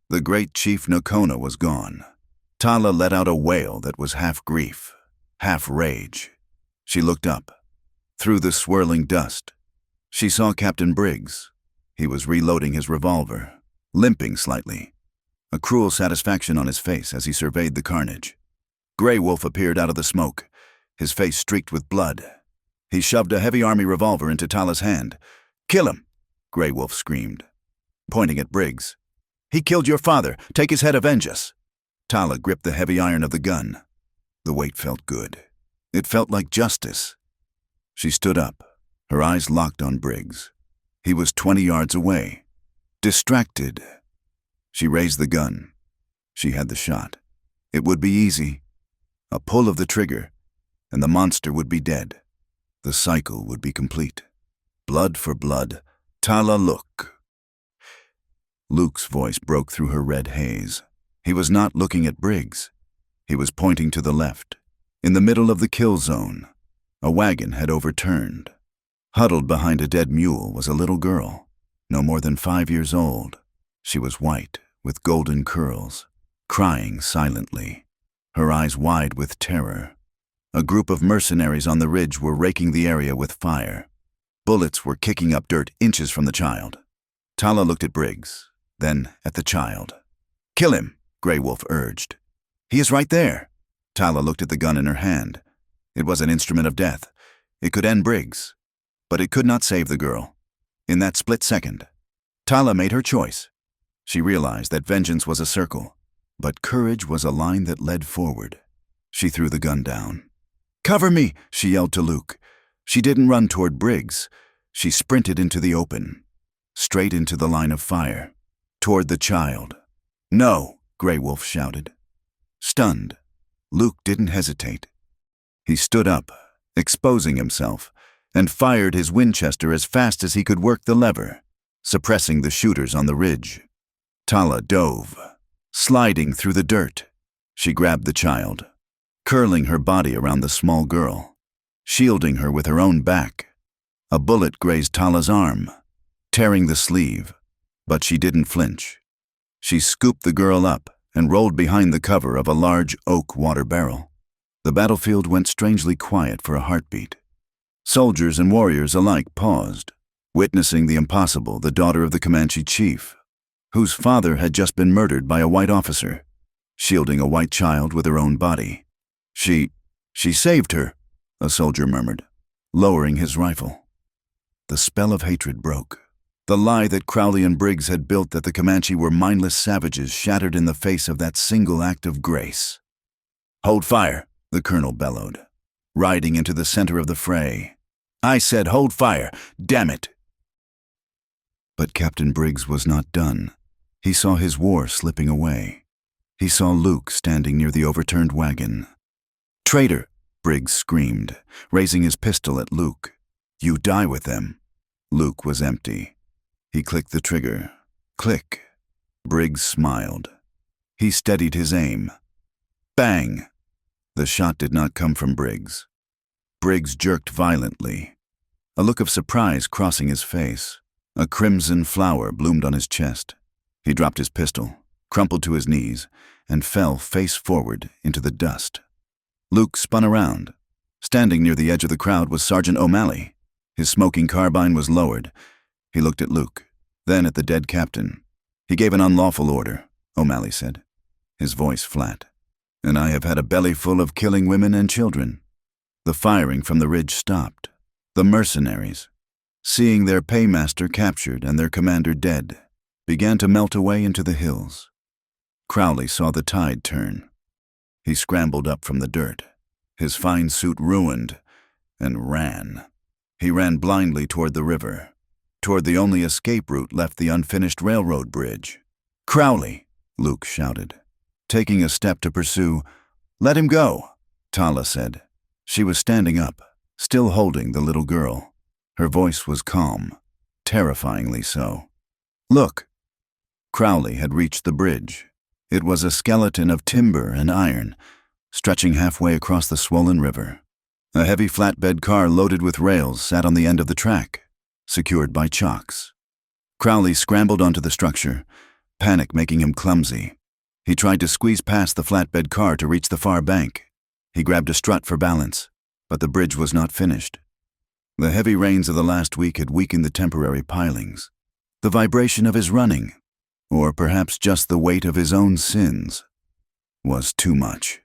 The great Chief Nokona was gone. Tala let out a wail that was half grief, half rage. She looked up. Through the swirling dust, she saw Captain Briggs. He was reloading his revolver, limping slightly, a cruel satisfaction on his face as he surveyed the carnage. Grey Wolf appeared out of the smoke, his face streaked with blood. He shoved a heavy army revolver into Tala's hand. "Kill him!" Grey Wolf screamed, pointing at Briggs. "He killed your father. Take his head, avenge us." Tala gripped the heavy iron of the gun. The weight felt good. It felt like justice. She stood up, her eyes locked on Briggs. He was 20 yards away, distracted. She raised the gun. She had the shot. It would be easy. A pull of the trigger, and the monster would be dead. The cycle would be complete. Blood for blood. Tala, look. Luke's voice broke through her red haze. He was not looking at Briggs. He was pointing to the left. In the middle of the kill zone, a wagon had overturned. Huddled behind a dead mule was a little girl, no more than 5 years old. She was white, with golden curls, crying silently, her eyes wide with terror. A group of mercenaries on the ridge were raking the area with fire. Bullets were kicking up dirt inches from the child. Tala looked at Briggs, then at the child. "Kill him," Grey Wolf urged. "He is right there." Tala looked at the gun in her hand. It was an instrument of death. It could end Briggs, but it could not save the girl. In that split second, Tala made her choice. She realized that vengeance was a circle, but courage was a line that led forward. She threw the gun down. "Cover me," she yelled to Luke. She didn't run toward Briggs. She sprinted into the open, straight into the line of fire, toward the child. "No," Grey Wolf shouted. Stunned, Luke didn't hesitate. He stood up, exposing himself, and fired his Winchester as fast as he could work the lever, suppressing the shooters on the ridge. Tala dove, sliding through the dirt. She grabbed the child, curling her body around the small girl, shielding her with her own back. A bullet grazed Tala's arm, tearing the sleeve, but she didn't flinch. She scooped the girl up and rolled behind the cover of a large oak water barrel. The battlefield went strangely quiet for a heartbeat. Soldiers and warriors alike paused, witnessing the impossible, the daughter of the Comanche chief, whose father had just been murdered by a white officer, shielding a white child with her own body. She saved her," a soldier murmured. lowering his rifle. The spell of hatred broke. The lie that Crowley and Briggs had built that the Comanche were mindless savages shattered in the face of that single act of grace. "Hold fire," the colonel bellowed, riding into the center of the fray. "I said hold fire, damn it!" But Captain Briggs was not done. He saw his war slipping away. He saw Luke standing near the overturned wagon. "Traitor!" Briggs screamed, raising his pistol at Luke. "You die with them." Luke was empty. He clicked the trigger. Click. Briggs smiled. He steadied his aim. Bang! The shot did not come from Briggs. Briggs jerked violently, a look of surprise crossing his face. A crimson flower bloomed on his chest. He dropped his pistol, crumpled to his knees, and fell face forward into the dust. Luke spun around. Standing near the edge of the crowd was Sergeant O'Malley. His smoking carbine was lowered. He looked at Luke, then at the dead captain. "He gave an unlawful order," O'Malley said, his voice flat. "And I have had a belly full of killing women and children." The firing from the ridge stopped. The mercenaries, seeing their paymaster captured and their commander dead, began to melt away into the hills. Crowley saw the tide turn. He scrambled up from the dirt, his fine suit ruined, and ran. He ran blindly toward the river, toward the only escape route left, the unfinished railroad bridge. "Crowley!" Luke shouted, taking a step to pursue. "Let him go," Tala said. She was standing up, still holding the little girl. Her voice was calm, terrifyingly so. "Look!" Crowley had reached the bridge. It was a skeleton of timber and iron, stretching halfway across the swollen river. A heavy flatbed car loaded with rails sat on the end of the track, secured by chocks. Crowley scrambled onto the structure, panic making him clumsy. He tried to squeeze past the flatbed car to reach the far bank. He grabbed a strut for balance, but the bridge was not finished. The heavy rains of the last week had weakened the temporary pilings. The vibration of his running, or perhaps just the weight of his own sins, was too much.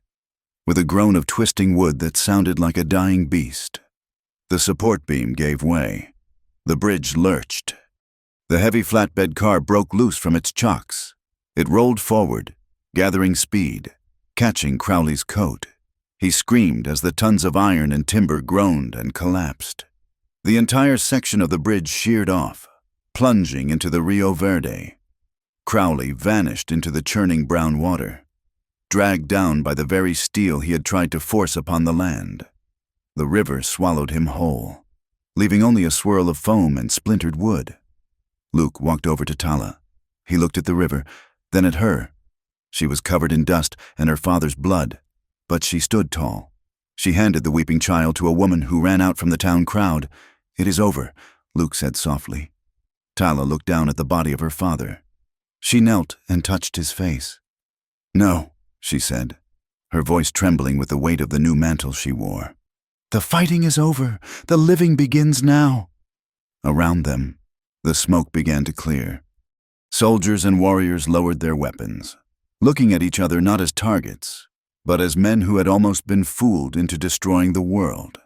With a groan of twisting wood that sounded like a dying beast, the support beam gave way. The bridge lurched. The heavy flatbed car broke loose from its chocks. It rolled forward, gathering speed, catching Crowley's coat. He screamed as the tons of iron and timber groaned and collapsed. The entire section of the bridge sheared off, plunging into the Rio Verde. Crowley vanished into the churning brown water, dragged down by the very steel he had tried to force upon the land. The river swallowed him whole, leaving only a swirl of foam and splintered wood. Luke walked over to Tala. He looked at the river, then at her. She was covered in dust and her father's blood, but she stood tall. She handed the weeping child to a woman who ran out from the town crowd. "It is over," Luke said softly. Tala looked down at the body of her father. She knelt and touched his face. "No," she said, her voice trembling with the weight of the new mantle she wore. "The fighting is over. The living begins now." Around them, the smoke began to clear. Soldiers and warriors lowered their weapons, looking at each other not as targets, but as men who had almost been fooled into destroying the world.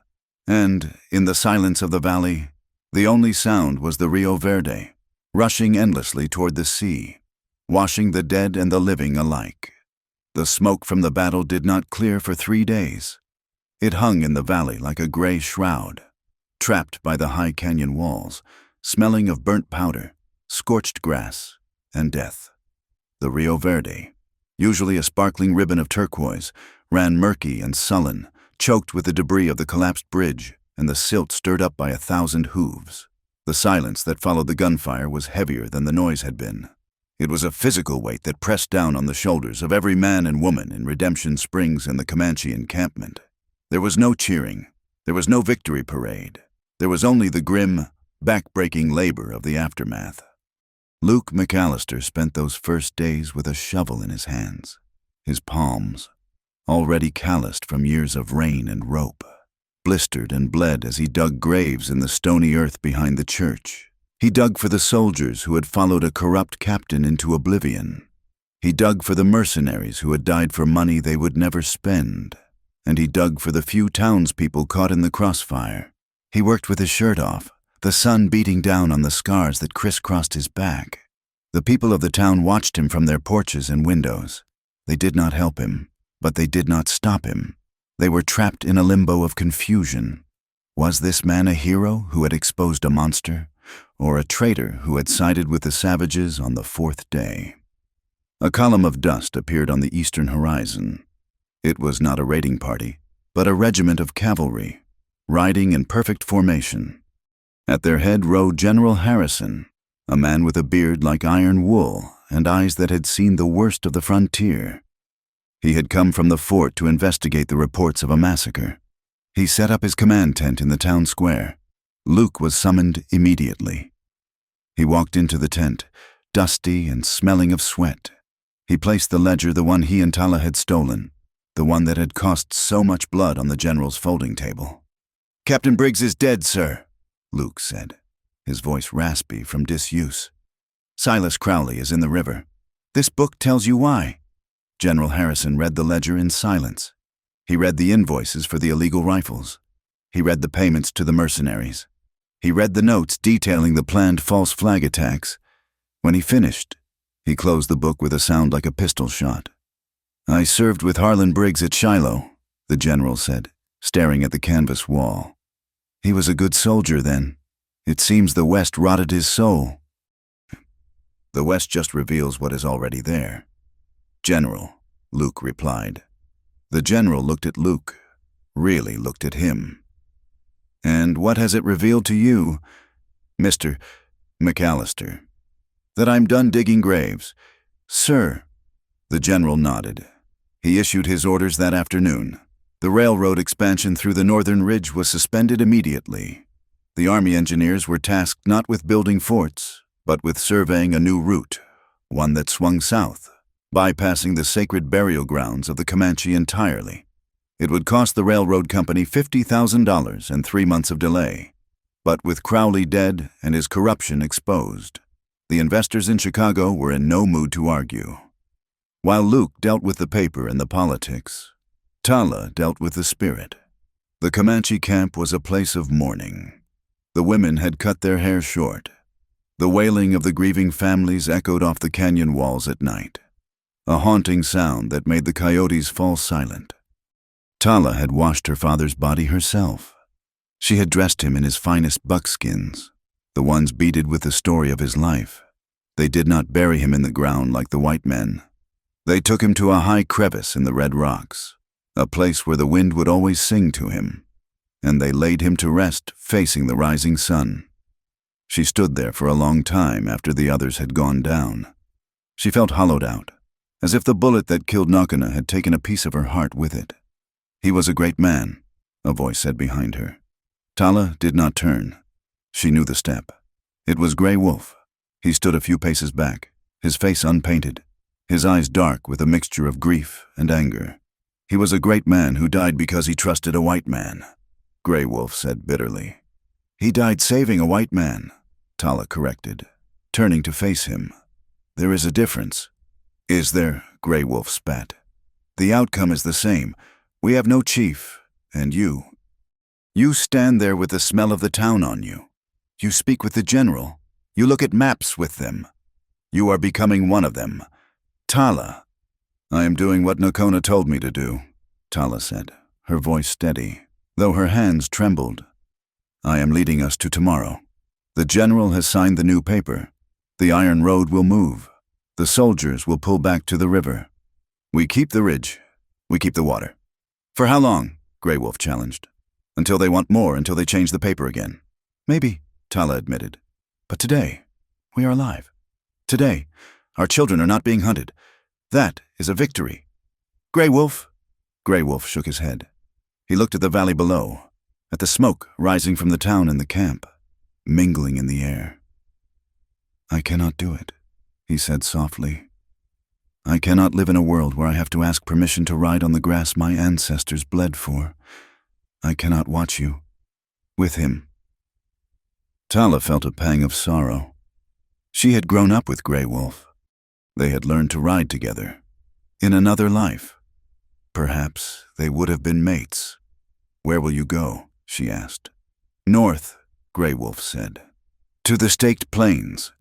And, in the silence of the valley, the only sound was the Rio Verde, rushing endlessly toward the sea, washing the dead and the living alike. The smoke from the battle did not clear for 3 days. It hung in the valley like a gray shroud, trapped by the high canyon walls, smelling of burnt powder, scorched grass, and death. The Rio Verde, usually a sparkling ribbon of turquoise, ran murky and sullen, choked with the debris of the collapsed bridge and the silt stirred up by 1,000 hooves. The silence that followed the gunfire was heavier than the noise had been. It was a physical weight that pressed down on the shoulders of every man and woman in Redemption Springs and the Comanche encampment. There was no cheering. There was no victory parade. There was only the grim, back-breaking labor of the aftermath. Luke McAllister spent those first days with a shovel in his hands, his palms, already calloused from years of rain and rope, blistered and bled as he dug graves in the stony earth behind the church. He dug for the soldiers who had followed a corrupt captain into oblivion. He dug for the mercenaries who had died for money they would never spend. And he dug for the few townspeople caught in the crossfire. He worked with his shirt off, the sun beating down on the scars that crisscrossed his back. The people of the town watched him from their porches and windows. They did not help him, but they did not stop him. They were trapped in a limbo of confusion. Was this man a hero who had exposed a monster, or a traitor who had sided with the savages on the fourth day? A column of dust appeared on the eastern horizon. It was not a raiding party, but a regiment of cavalry, riding in perfect formation. At their head rode General Harrison, a man with a beard like iron wool and eyes that had seen the worst of the frontier. He had come from the fort to investigate the reports of a massacre. He set up his command tent in the town square. Luke was summoned immediately. He walked into the tent, dusty and smelling of sweat. He placed the ledger, the one he and Tala had stolen, the one that had cost so much blood, on the general's folding table. "Captain Briggs is dead, sir," Luke said, his voice raspy from disuse. "Silas Crowley is in the river. This book tells you why." General Harrison read the ledger in silence. He read the invoices for the illegal rifles. He read the payments to the mercenaries. He read the notes detailing the planned false flag attacks. When he finished, he closed the book with a sound like a pistol shot. "I served with Harlan Briggs at Shiloh," the general said, staring at the canvas wall. "He was a good soldier then. It seems the West rotted his soul." "The West just reveals what is already there." "General," Luke replied. The general looked at Luke, really looked at him. "And what has it revealed to you, Mr. McAllister?" "That I'm done digging graves, sir." The general nodded. He issued his orders that afternoon. The railroad expansion through the northern ridge was suspended immediately. The Army engineers were tasked not with building forts, but with surveying a new route, one that swung south, bypassing the sacred burial grounds of the Comanche entirely. It would cost the railroad company $50,000 and 3 months of delay. But with Crowley dead and his corruption exposed, the investors in Chicago were in no mood to argue. While Luke dealt with the paper and the politics, Tala dealt with the spirit. The Comanche camp was a place of mourning. The women had cut their hair short. The wailing of the grieving families echoed off the canyon walls at night, a haunting sound that made the coyotes fall silent. Tala had washed her father's body herself. She had dressed him in his finest buckskins, the ones beaded with the story of his life. They did not bury him in the ground like the white men. They took him to a high crevice in the red rocks, a place where the wind would always sing to him, and they laid him to rest facing the rising sun. She stood there for a long time after the others had gone down. She felt hollowed out, as if the bullet that killed Nakana had taken a piece of her heart with it. "He was a great man," a voice said behind her. Tala did not turn. She knew the step. It was Grey Wolf. He stood a few paces back, his face unpainted, his eyes dark with a mixture of grief and anger. "He was a great man who died because he trusted a white man," Grey Wolf said bitterly. "He died saving a white man," Tala corrected, turning to face him. "There is a difference." "Is there?" Grey Wolf spat. "The outcome is the same. We have no chief, and you stand there with the smell of the town on you. You speak with the general. You look at maps with them. You are becoming one of them. Tala." "I am doing what Nakona told me to do," Tala said, her voice steady, though her hands trembled. "I am leading us to tomorrow. The general has signed the new paper. The iron road will move. The soldiers will pull back to the river. We keep the ridge. We keep the water." "For how long?" Grey Wolf challenged. "Until they want more, until they change the paper again." "Maybe," Tala admitted. "But today, we are alive. Today, our children are not being hunted. That is a victory." "Grey Wolf." Grey Wolf shook his head. He looked at the valley below, at the smoke rising from the town and the camp, mingling in the air. "I cannot do it," he said softly. "I cannot live in a world where I have to ask permission to ride on the grass my ancestors bled for. I cannot watch you with him." Tala felt a pang of sorrow. She had grown up with Grey Wolf. They had learned to ride together. In another life, perhaps they would have been mates. "Where will you go?" she asked. North, Grey Wolf said. To the Staked Plains.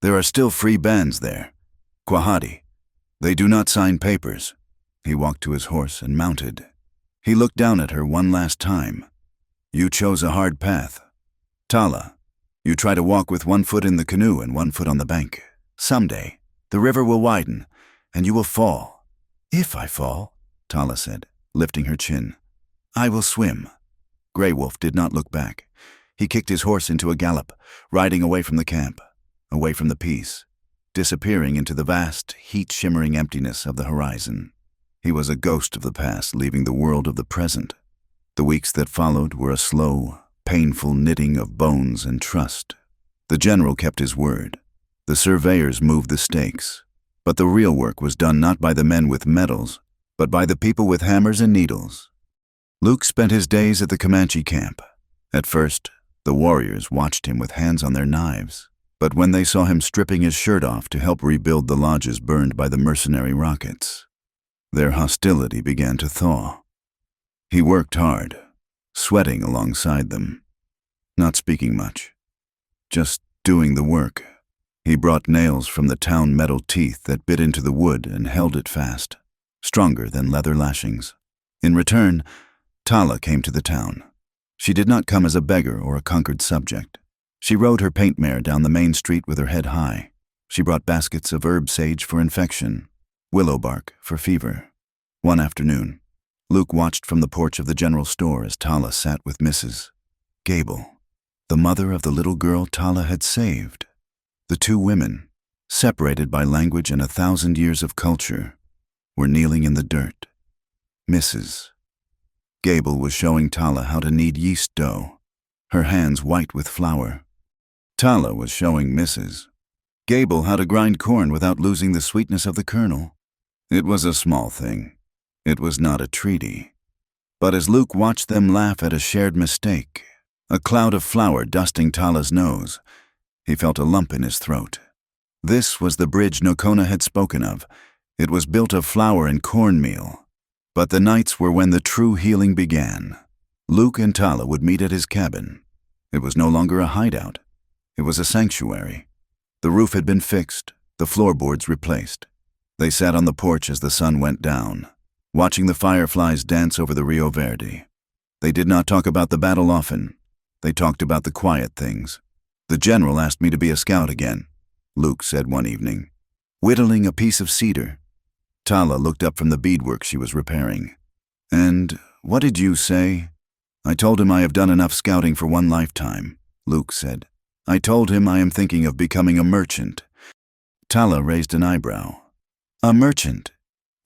There are still free bands there. Quahati. They do not sign papers. He walked to his horse and mounted. He looked down at her one last time. You chose a hard path. Tala, you try to walk with one foot in the canoe and one foot on the bank. Someday, the river will widen, and you will fall. If I fall, Tala said, lifting her chin, I will swim. Grey Wolf did not look back. He kicked his horse into a gallop, riding away from the camp, away from the peace, disappearing into the vast, heat-shimmering emptiness of the horizon. He was a ghost of the past, leaving the world of the present. The weeks that followed were a slow, painful knitting of bones and trust. The general kept his word. The surveyors moved the stakes. But the real work was done not by the men with medals, but by the people with hammers and needles. Luke spent his days at the Comanche camp. At first, the warriors watched him with hands on their knives. But when they saw him stripping his shirt off to help rebuild the lodges burned by the mercenary rockets, their hostility began to thaw. He worked hard, sweating alongside them, not speaking much, just doing the work. He brought nails from the town metal teeth that bit into the wood and held it fast, stronger than leather lashings. In return, Tala came to the town. She did not come as a beggar or a conquered subject. She rode her paint mare down the main street with her head high. She brought baskets of herb sage for infection, willow bark for fever. One afternoon, Luke watched from the porch of the general store as Tala sat with Mrs. Gable, the mother of the little girl Tala had saved. The two women, separated by language and 1,000 years of culture, were kneeling in the dirt. Mrs. Gable was showing Tala how to knead yeast dough, her hands white with flour. Tala was showing Mrs. Gable how to grind corn without losing the sweetness of the kernel. It was a small thing. It was not a treaty. But as Luke watched them laugh at a shared mistake, a cloud of flour dusting Tala's nose, he felt a lump in his throat. This was the bridge Nokona had spoken of. It was built of flour and cornmeal. But the nights were when the true healing began. Luke and Tala would meet at his cabin. It was no longer a hideout. It was a sanctuary. The roof had been fixed, the floorboards replaced. They sat on the porch as the sun went down, watching the fireflies dance over the Rio Verde. They did not talk about the battle often. They talked about the quiet things. The general asked me to be a scout again, Luke said one evening, whittling a piece of cedar. Tala looked up from the beadwork she was repairing. And what did you say? I told him I have done enough scouting for one lifetime, Luke said. I told him I am thinking of becoming a merchant. Tala raised an eyebrow. A merchant?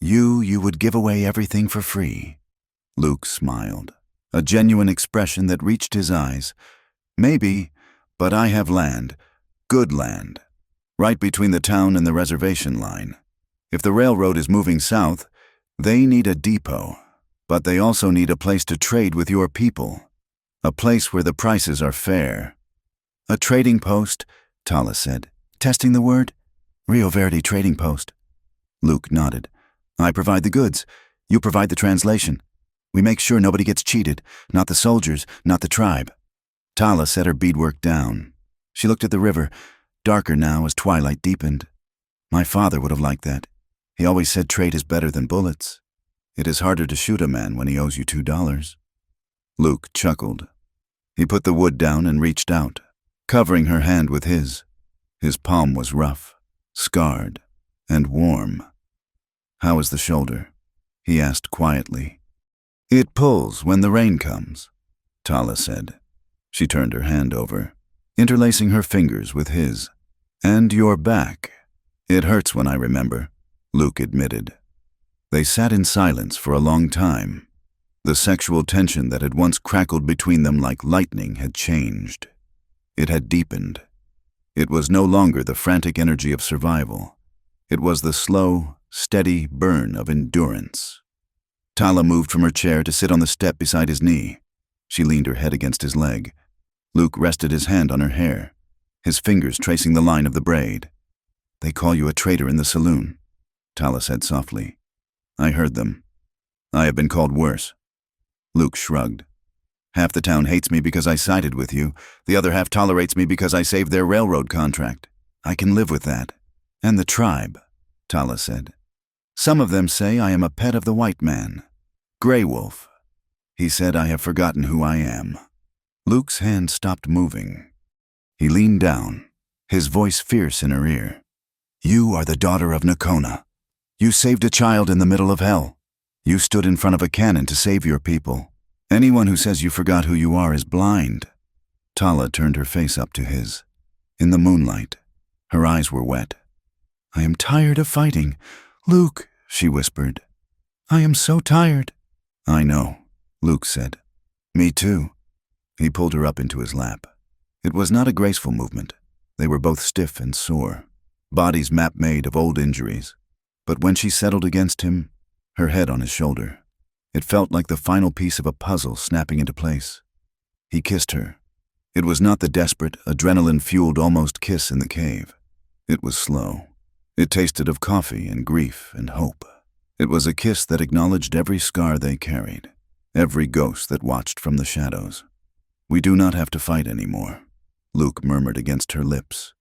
You would give away everything for free. Luke smiled, a genuine expression that reached his eyes. Maybe, but I have land, good land, right between the town and the reservation line. If the railroad is moving south, they need a depot, but they also need a place to trade with your people, a place where the prices are fair. A trading post, Tala said, testing the word. Rio Verde trading post. Luke nodded. I provide the goods. You provide the translation. We make sure nobody gets cheated, not the soldiers, not the tribe. Tala set her beadwork down. She looked at the river, darker now as twilight deepened. My father would have liked that. He always said trade is better than bullets. It is harder to shoot a man when he owes you $2. Luke chuckled. He put the wood down and reached out, covering her hand with his. His palm was rough, scarred, and warm. How is the shoulder? He asked quietly. It pulls when the rain comes, Tala said. She turned her hand over, interlacing her fingers with his. And your back. It hurts when I remember, Luke admitted. They sat in silence for a long time. The sexual tension that had once crackled between them like lightning had changed. It had deepened. It was no longer the frantic energy of survival. It was the slow, steady burn of endurance. Tala moved from her chair to sit on the step beside his knee. She leaned her head against his leg. Luke rested his hand on her hair, his fingers tracing the line of the braid. They call you a traitor in the saloon, Tala said softly. I heard them. I have been called worse. Luke shrugged. Half the town hates me because I sided with you. The other half tolerates me because I saved their railroad contract. I can live with that. And the tribe, Tala said. Some of them say I am a pet of the white man. Grey Wolf. He said I have forgotten who I am. Luke's hand stopped moving. He leaned down, his voice fierce in her ear. You are the daughter of Nakona. You saved a child in the middle of hell. You stood in front of a cannon to save your people. Anyone who says you forgot who you are is blind. Tala turned her face up to his. In the moonlight, her eyes were wet. I am tired of fighting. Luke, she whispered. I am so tired. I know, Luke said. Me too. He pulled her up into his lap. It was not a graceful movement. They were both stiff and sore, bodies map-made of old injuries. But when she settled against him, her head on his shoulder, it felt like the final piece of a puzzle snapping into place. He kissed her. It was not the desperate, adrenaline-fueled almost kiss in the cave. It was slow. It tasted of coffee and grief and hope. It was a kiss that acknowledged every scar they carried, every ghost that watched from the shadows. We do not have to fight anymore, Luke murmured against her lips.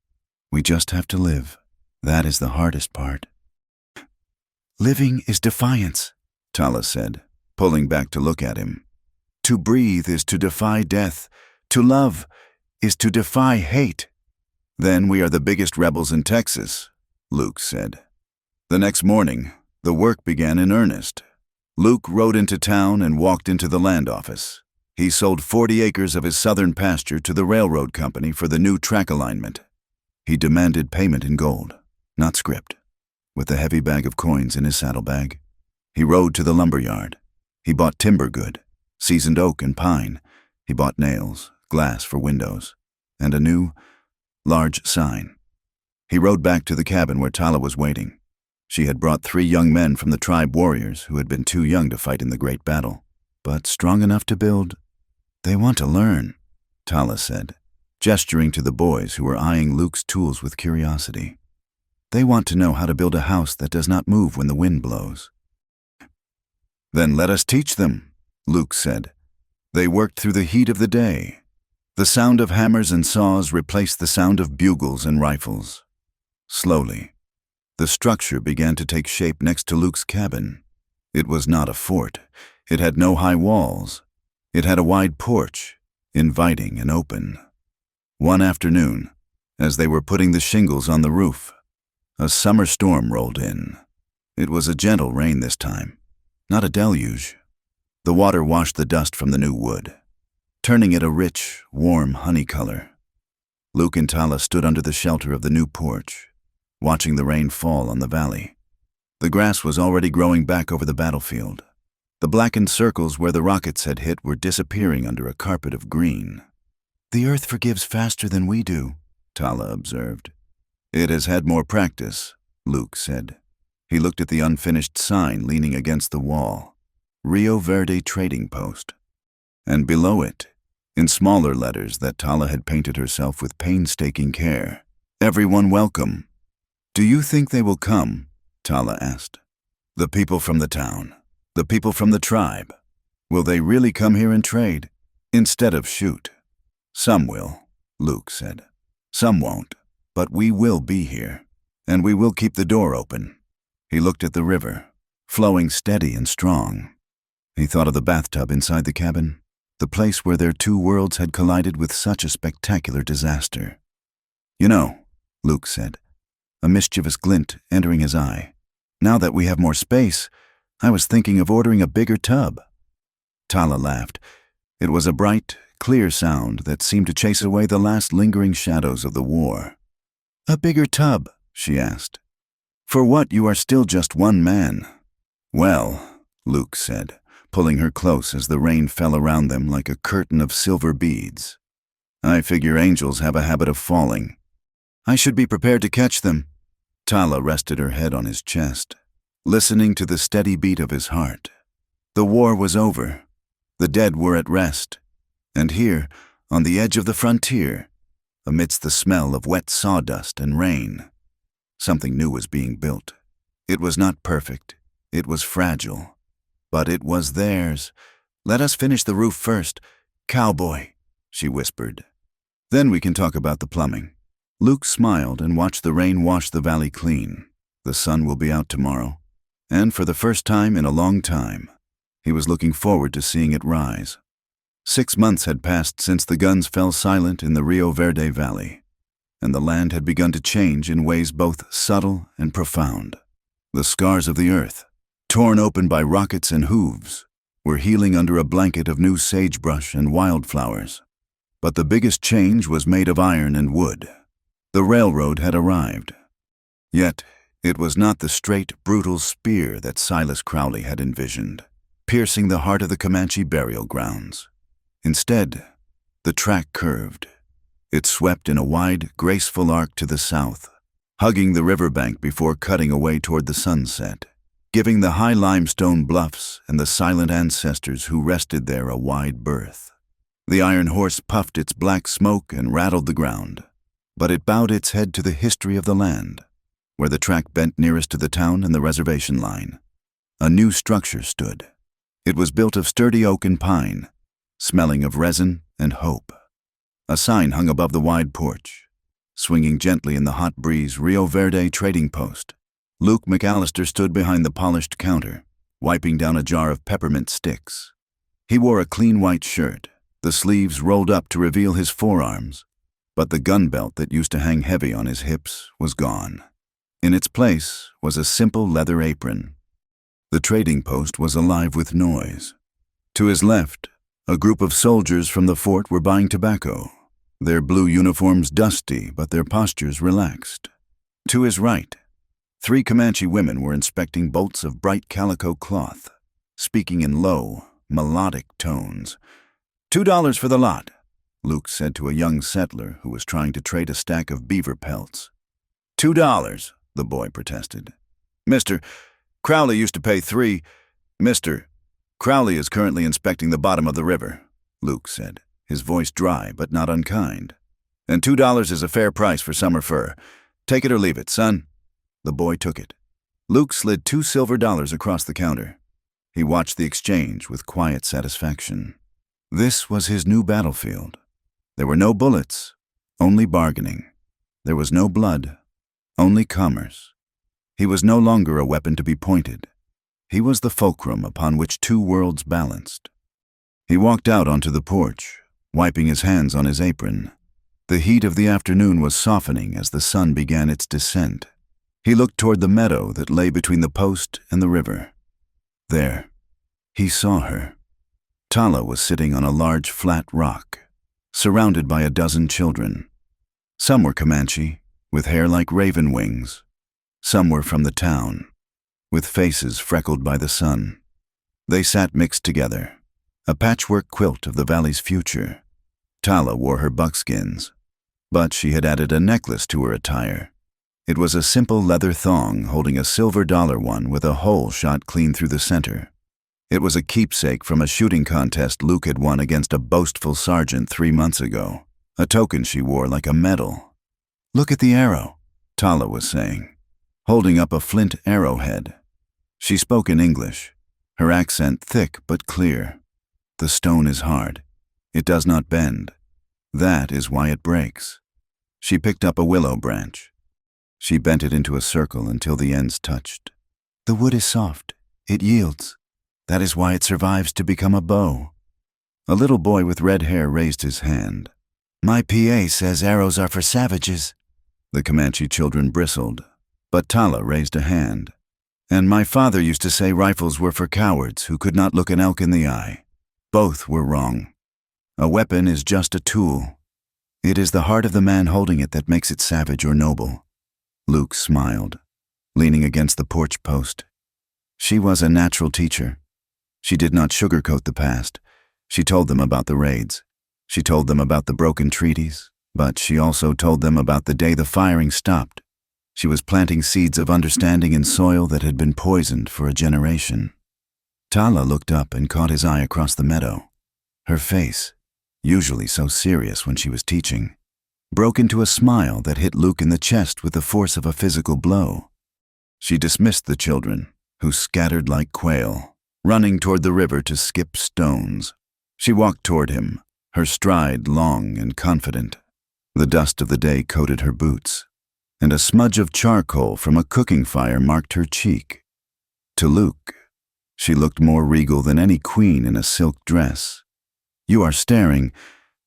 We just have to live. That is the hardest part. Living is defiance, Tala said, pulling back to look at him. To breathe is to defy death. To love is to defy hate. Then we are the biggest rebels in Texas, Luke said. The next morning, the work began in earnest. Luke rode into town and walked into the land office. He sold 40 acres of his southern pasture to the railroad company for the new track alignment. He demanded payment in gold, not script. With a heavy bag of coins in his saddlebag, he rode to the lumber yard. He bought timber good, seasoned oak and pine. He bought nails, glass for windows, and a new, large sign. He rode back to the cabin where Tala was waiting. She had brought 3 young men from the tribe warriors who had been too young to fight in the great battle, but strong enough to build. They want to learn, Tala said, gesturing to the boys who were eyeing Luke's tools with curiosity. They want to know how to build a house that does not move when the wind blows. Then let us teach them, Luke said. They worked through the heat of the day. The sound of hammers and saws replaced the sound of bugles and rifles. Slowly, the structure began to take shape next to Luke's cabin. It was not a fort. It had no high walls. It had a wide porch, inviting and open. One afternoon, as they were putting the shingles on the roof, a summer storm rolled in. It was a gentle rain this time, not a deluge. The water washed the dust from the new wood, turning it a rich, warm honey color. Luke and Tala stood under the shelter of the new porch, watching the rain fall on the valley. The grass was already growing back over the battlefield. The blackened circles where the rockets had hit were disappearing under a carpet of green. The earth forgives faster than we do, Tala observed. It has had more practice, Luke said. He looked at the unfinished sign leaning against the wall, Rio Verde Trading Post. And below it, in smaller letters that Tala had painted herself with painstaking care, everyone welcome. Do you think they will come? Tala asked. The people from the town, the people from the tribe. Will they really come here and trade, instead of shoot? Some will, Luke said. Some won't. But we will be here, and we will keep the door open. He looked at the river, flowing steady and strong. He thought of the bathtub inside the cabin, the place where their 2 worlds had collided with such a spectacular disaster. You know, Luke said, a mischievous glint entering his eye. Now that we have more space, I was thinking of ordering a bigger tub. Tala laughed. It was a bright, clear sound that seemed to chase away the last lingering shadows of the war. A bigger tub, she asked. For what? You are still just one man. Well, Luke said, pulling her close as the rain fell around them like a curtain of silver beads. I figure angels have a habit of falling. I should be prepared to catch them. Tala rested her head on his chest, listening to the steady beat of his heart. The war was over. The dead were at rest. And here, on the edge of the frontier, amidst the smell of wet sawdust and rain, something new was being built. It was not perfect. It was fragile. But it was theirs. Let us finish the roof first. "Cowboy," she whispered. "Then we can talk about the plumbing." Luke smiled and watched the rain wash the valley clean. The sun will be out tomorrow. And for the first time in a long time, he was looking forward to seeing it rise. 6 months had passed since the guns fell silent in the Rio Verde Valley, and the land had begun to change in ways both subtle and profound. The scars of the earth, torn open by rockets and hooves, were healing under a blanket of new sagebrush and wildflowers. But the biggest change was made of iron and wood. The railroad had arrived. Yet, it was not the straight, brutal spear that Silas Crowley had envisioned, piercing the heart of the Comanche burial grounds. Instead, the track curved. It swept in a wide, graceful arc to the south, hugging the riverbank before cutting away toward the sunset, giving the high limestone bluffs and the silent ancestors who rested there a wide berth. The iron horse puffed its black smoke and rattled the ground, but it bowed its head to the history of the land, where the track bent nearest to the town and the reservation line. A new structure stood. It was built of sturdy oak and pine, smelling of resin and hope. A sign hung above the wide porch, swinging gently in the hot breeze, Rio Verde Trading Post. Luke McAllister stood behind the polished counter, wiping down a jar of peppermint sticks. He wore a clean white shirt, the sleeves rolled up to reveal his forearms, but the gun belt that used to hang heavy on his hips was gone. In its place was a simple leather apron. The trading post was alive with noise. To his left, a group of soldiers from the fort were buying tobacco, their blue uniforms dusty but their postures relaxed. To his right, 3 Comanche women were inspecting bolts of bright calico cloth, speaking in low, melodic tones. $2 for the lot, Luke said to a young settler who was trying to trade a stack of beaver pelts. $2, the boy protested. Mr. Crowley used to pay $3. Mr. Crowley is currently inspecting the bottom of the river, Luke said, his voice dry but not unkind. And $2 is a fair price for summer fur. Take it or leave it, son. The boy took it. Luke slid $2 silver across the counter. He watched the exchange with quiet satisfaction. This was his new battlefield. There were no bullets, only bargaining. There was no blood, only commerce. He was no longer a weapon to be pointed. He was the fulcrum upon which 2 worlds balanced. He walked out onto the porch, wiping his hands on his apron. The heat of the afternoon was softening as the sun began its descent. He looked toward the meadow that lay between the post and the river. There, he saw her. Tala was sitting on a large flat rock, surrounded by a dozen children. Some were Comanche, with hair like raven wings. Some were from the town, with faces freckled by the sun. They sat mixed together, a patchwork quilt of the valley's future. Tala wore her buckskins, but she had added a necklace to her attire. It was a simple leather thong holding a silver dollar one with a hole shot clean through the center. It was a keepsake from a shooting contest Luke had won against a boastful sergeant 3 months ago, a token she wore like a medal. "Look at the arrow," Tala was saying, holding up a flint arrowhead. She spoke in English, her accent thick but clear. "The stone is hard. It does not bend. That is why it breaks." She picked up a willow branch. She bent it into a circle until the ends touched. "The wood is soft. It yields. That is why it survives to become a bow." A little boy with red hair raised his hand. "My PA says arrows are for savages." The Comanche children bristled, but Tala raised a hand. "And my father used to say rifles were for cowards who could not look an elk in the eye. Both were wrong. A weapon is just a tool. It is the heart of the man holding it that makes it savage or noble." Luke smiled, leaning against the porch post. She was a natural teacher. She did not sugarcoat the past. She told them about the raids. She told them about the broken treaties, but she also told them about the day the firing stopped. She was planting seeds of understanding in soil that had been poisoned for a generation. Tala looked up and caught his eye across the meadow. Her face, usually so serious when she was teaching, broke into a smile that hit Luke in the chest with the force of a physical blow. She dismissed the children, who scattered like quail, running toward the river to skip stones. She walked toward him, her stride long and confident. The dust of the day coated her boots, and a smudge of charcoal from a cooking fire marked her cheek. To Luke, she looked more regal than any queen in a silk dress. "You are staring.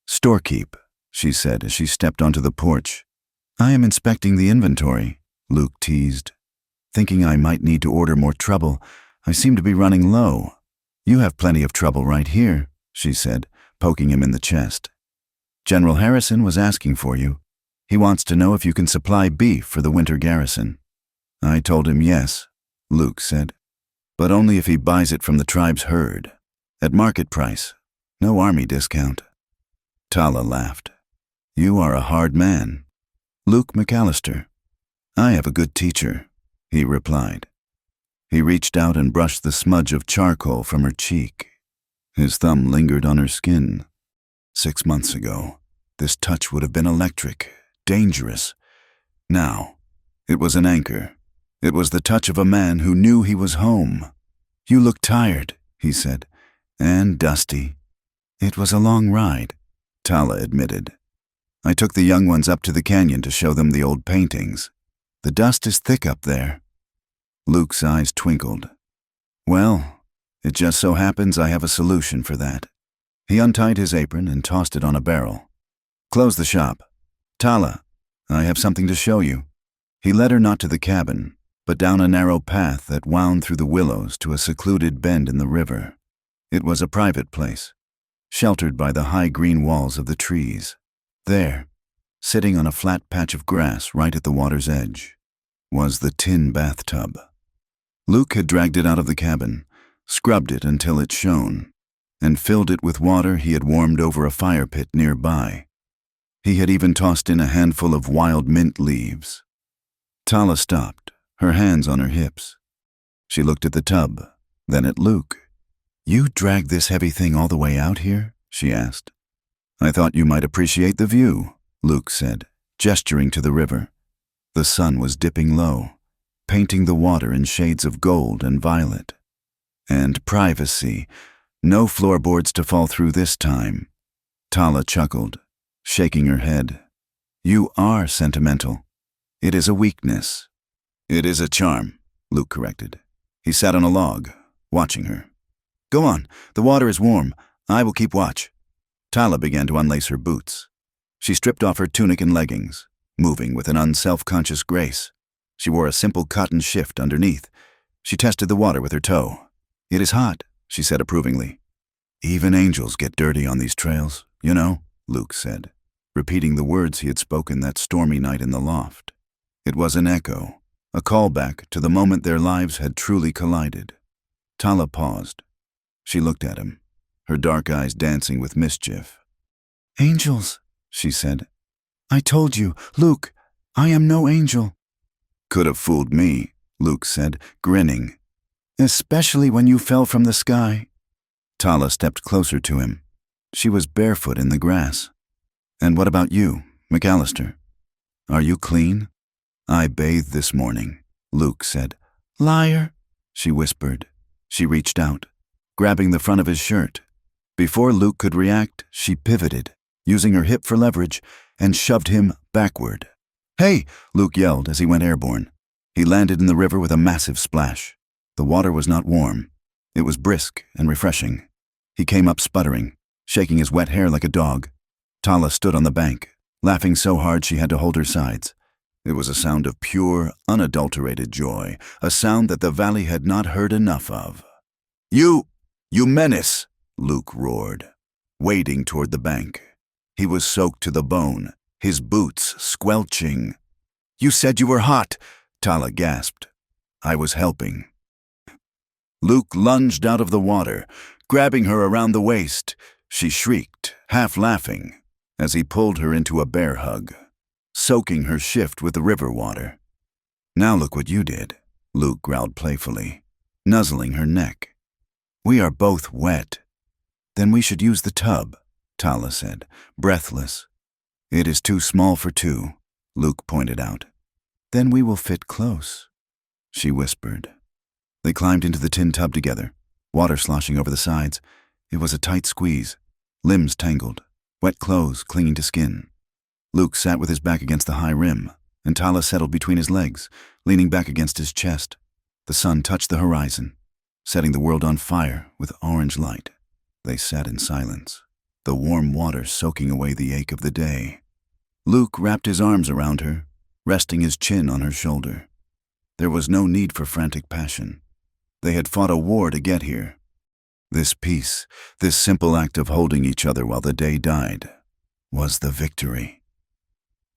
Storekeep," she said as she stepped onto the porch. "I am inspecting the inventory," Luke teased. "Thinking I might need to order more trouble, I seem to be running low." "You have plenty of trouble right here," she said, poking him in the chest. "General Harrison was asking for you. He wants to know if you can supply beef for the winter garrison." "I told him yes," Luke said, "but only if he buys it from the tribe's herd, at market price, no army discount." Tala laughed. "You are a hard man." "Luke McAllister." "I have a good teacher," he replied. He reached out and brushed the smudge of charcoal from her cheek. His thumb lingered on her skin. 6 months ago, this touch would have been electric, dangerous. Now, it was an anchor. It was the touch of a man who knew he was home. "You look tired," he said, "and dusty." "It was a long ride," Tala admitted. "I took the young ones up to the canyon to show them the old paintings. The dust is thick up there." Luke's eyes twinkled. "Well, it just so happens I have a solution for that." He untied his apron and tossed it on a barrel. "Close the shop. Tala, I have something to show you." He led her not to the cabin, but down a narrow path that wound through the willows to a secluded bend in the river. It was a private place, sheltered by the high green walls of the trees. There, sitting on a flat patch of grass right at the water's edge, was the tin bathtub. Luke had dragged it out of the cabin, scrubbed it until it shone, and filled it with water he had warmed over a fire pit nearby. He had even tossed in a handful of wild mint leaves. Tala stopped, her hands on her hips. She looked at the tub, then at Luke. "You dragged this heavy thing all the way out here?" she asked. "I thought you might appreciate the view," Luke said, gesturing to the river. The sun was dipping low, painting the water in shades of gold and violet. "And privacy. No floorboards to fall through this time." Tala chuckled, shaking her head. "You are sentimental. It is a weakness." "It is a charm," Luke corrected. He sat on a log, watching her. "Go on, the water is warm. I will keep watch." Tala began to unlace her boots. She stripped off her tunic and leggings, moving with an unself-conscious grace. She wore a simple cotton shift underneath. She tested the water with her toe. "It is hot," she said approvingly. "Even angels get dirty on these trails, you know," Luke said, repeating the words he had spoken that stormy night in the loft. It was an echo, a callback to the moment their lives had truly collided. Tala paused. She looked at him, her dark eyes dancing with mischief. "Angels," she said. "I told you, Luke, I am no angel." "Could have fooled me," Luke said, grinning. "Especially when you fell from the sky." Tala stepped closer to him. She was barefoot in the grass. "And what about you, McAllister? Are you clean?" "I bathed this morning," Luke said. "Liar," she whispered. She reached out, grabbing the front of his shirt. Before Luke could react, she pivoted, using her hip for leverage, and shoved him backward. "Hey!" Luke yelled as he went airborne. He landed in the river with a massive splash. The water was not warm. It was brisk and refreshing. He came up sputtering, shaking his wet hair like a dog. Tala stood on the bank, laughing so hard she had to hold her sides. It was a sound of pure, unadulterated joy, a sound that the valley had not heard enough of. You menace!" Luke roared, wading toward the bank. He was soaked to the bone, his boots squelching. "You said you were hot," Tala gasped. "I was helping." Luke lunged out of the water, grabbing her around the waist. She shrieked, half laughing, as he pulled her into a bear hug, soaking her shift with the river water. "Now look what you did," Luke growled playfully, nuzzling her neck. "We are both wet." "Then we should use the tub," Tala said, breathless. "It is too small for two," Luke pointed out. "Then we will fit close," she whispered. They climbed into the tin tub together, water sloshing over the sides. It was a tight squeeze, limbs tangled, wet clothes clinging to skin. Luke sat with his back against the high rim, and Tala settled between his legs, leaning back against his chest. The sun touched the horizon, setting the world on fire with orange light. They sat in silence, the warm water soaking away the ache of the day. Luke wrapped his arms around her, resting his chin on her shoulder. There was no need for frantic passion. They had fought a war to get here. This peace, this simple act of holding each other while the day died, was the victory.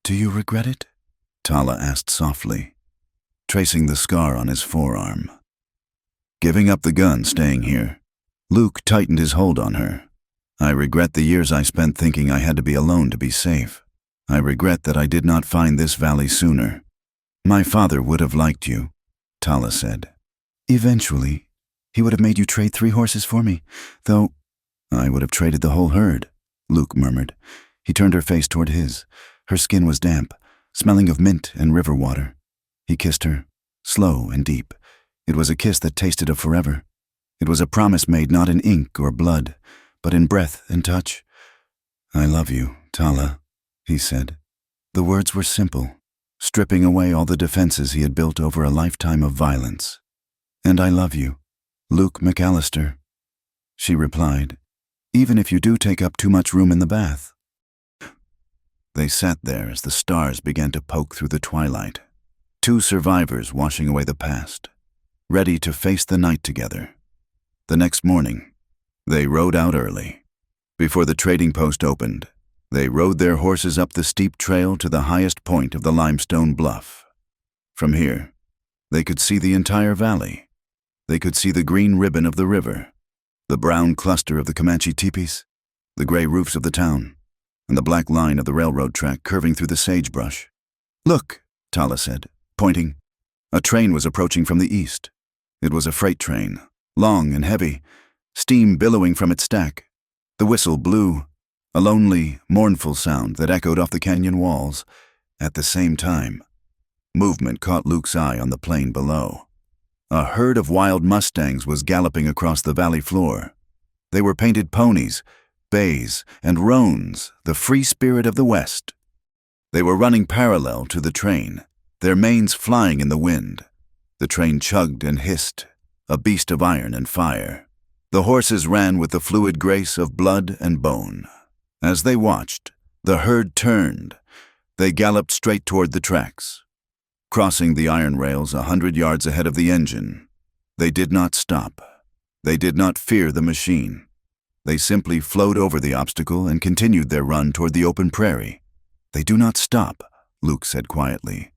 "Do you regret it?" Tala asked softly, tracing the scar on his forearm. Giving up the gun, staying here. Luke tightened his hold on her. "I regret the years I spent thinking I had to be alone to be safe. I regret that I did not find this valley sooner." "My father would have liked you," Tala said. "Eventually, he would have made you trade 3 horses for me, though—" "I would have traded the whole herd," Luke murmured. He turned her face toward his. Her skin was damp, smelling of mint and river water. He kissed her, slow and deep. It was a kiss that tasted of forever. It was a promise made not in ink or blood, but in breath and touch. "I love you, Tala," he said. The words were simple, stripping away all the defenses he had built over a lifetime of violence. "And I love you, Luke McAllister," she replied, "even if you do take up too much room in the bath." They sat there as the stars began to poke through the twilight, 2 survivors washing away the past, ready to face the night together. The next morning, they rode out early. Before the trading post opened, they rode their horses up the steep trail to the highest point of the limestone bluff. From here, they could see the entire valley. They could see the green ribbon of the river, the brown cluster of the Comanche teepees, the gray roofs of the town, and the black line of the railroad track curving through the sagebrush. "Look," Tala said, pointing. A train was approaching from the east. It was a freight train, long and heavy, steam billowing from its stack. The whistle blew, a lonely, mournful sound that echoed off the canyon walls. At the same time, movement caught Luke's eye on the plain below. A herd of wild mustangs was galloping across the valley floor. They were painted ponies, bays, and roans, the free spirit of the West. They were running parallel to the train, their manes flying in the wind. The train chugged and hissed, a beast of iron and fire. The horses ran with the fluid grace of blood and bone. As they watched, the herd turned. They galloped straight toward the tracks. Crossing the iron rails 100 yards ahead of the engine, they did not stop. They did not fear the machine. They simply flowed over the obstacle and continued their run toward the open prairie. "They do not stop," Luke said quietly.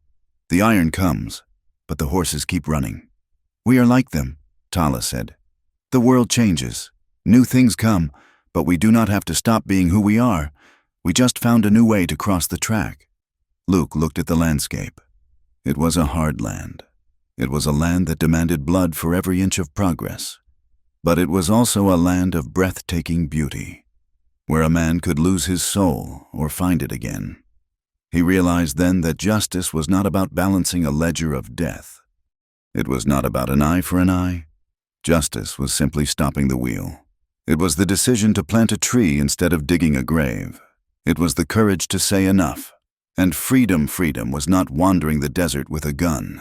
"The iron comes, but the horses keep running." "We are like them," Tala said. "The world changes. New things come, but we do not have to stop being who we are. We just found a new way to cross the track." Luke looked at the landscape. It was a hard land. It was a land that demanded blood for every inch of progress. But it was also a land of breathtaking beauty, where a man could lose his soul or find it again. He realized then that justice was not about balancing a ledger of death. It was not about an eye for an eye. Justice was simply stopping the wheel. It was the decision to plant a tree instead of digging a grave. It was the courage to say enough. And freedom was not wandering the desert with a gun,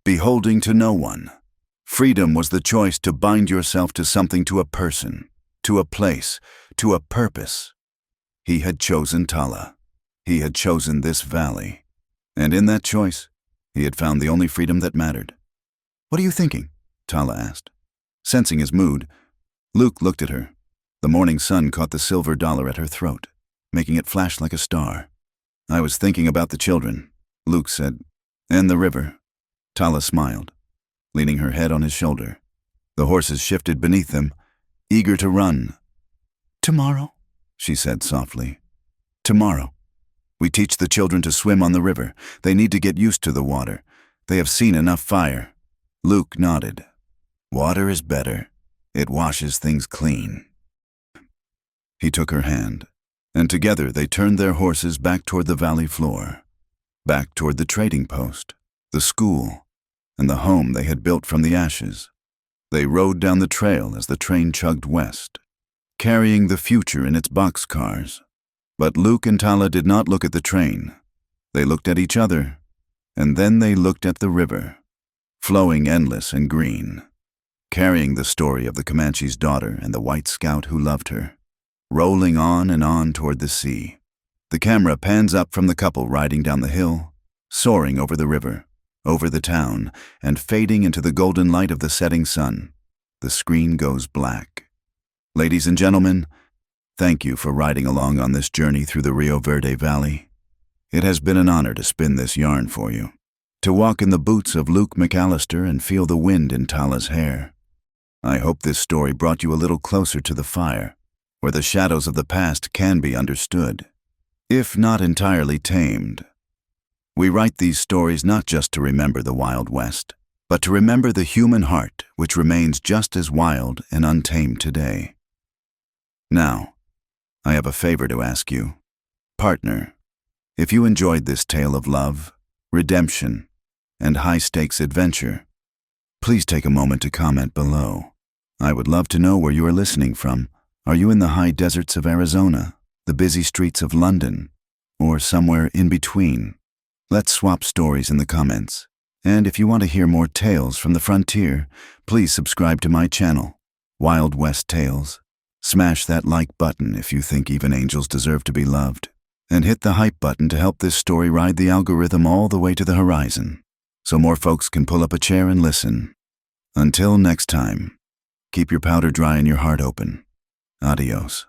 beholding to no one. Freedom was the choice to bind yourself to something, to a person, to a place, to a purpose. He had chosen Tala. He had chosen this valley. And in that choice, he had found the only freedom that mattered. "What are you thinking?" Tala asked. Sensing his mood, Luke looked at her. The morning sun caught the silver dollar at her throat, making it flash like a star. "I was thinking about the children," Luke said. "And the river." Tala smiled, leaning her head on his shoulder. The horses shifted beneath them, eager to run. "Tomorrow," she said softly. "Tomorrow. We teach the children to swim on the river. They need to get used to the water. They have seen enough fire." Luke nodded. "Water is better. It washes things clean." He took her hand, and together they turned their horses back toward the valley floor, back toward the trading post, the school, and the home they had built from the ashes. They rode down the trail as the train chugged west, carrying the future in its boxcars. But Luke and Tala did not look at the train. They looked at each other, and then they looked at the river, flowing endless and green, carrying the story of the Comanche's daughter and the white scout who loved her, rolling on and on toward the sea. The camera pans up from the couple riding down the hill, soaring over the river, over the town, and fading into the golden light of the setting sun. The screen goes black. Ladies and gentlemen, thank you for riding along on this journey through the Rio Verde Valley. It has been an honor to spin this yarn for you, to walk in the boots of Luke McAllister and feel the wind in Tala's hair. I hope this story brought you a little closer to the fire, where the shadows of the past can be understood, if not entirely tamed. We write these stories not just to remember the Wild West, but to remember the human heart, which remains just as wild and untamed today. Now, I have a favor to ask you. Partner, if you enjoyed this tale of love, redemption, and high-stakes adventure, please take a moment to comment below. I would love to know where you are listening from. Are you in the high deserts of Arizona, the busy streets of London, or somewhere in between? Let's swap stories in the comments. And if you want to hear more tales from the frontier, please subscribe to my channel, Wild West Tales. Smash that like button if you think even angels deserve to be loved. And hit the hype button to help this story ride the algorithm all the way to the horizon, so more folks can pull up a chair and listen. Until next time, keep your powder dry and your heart open. Adios.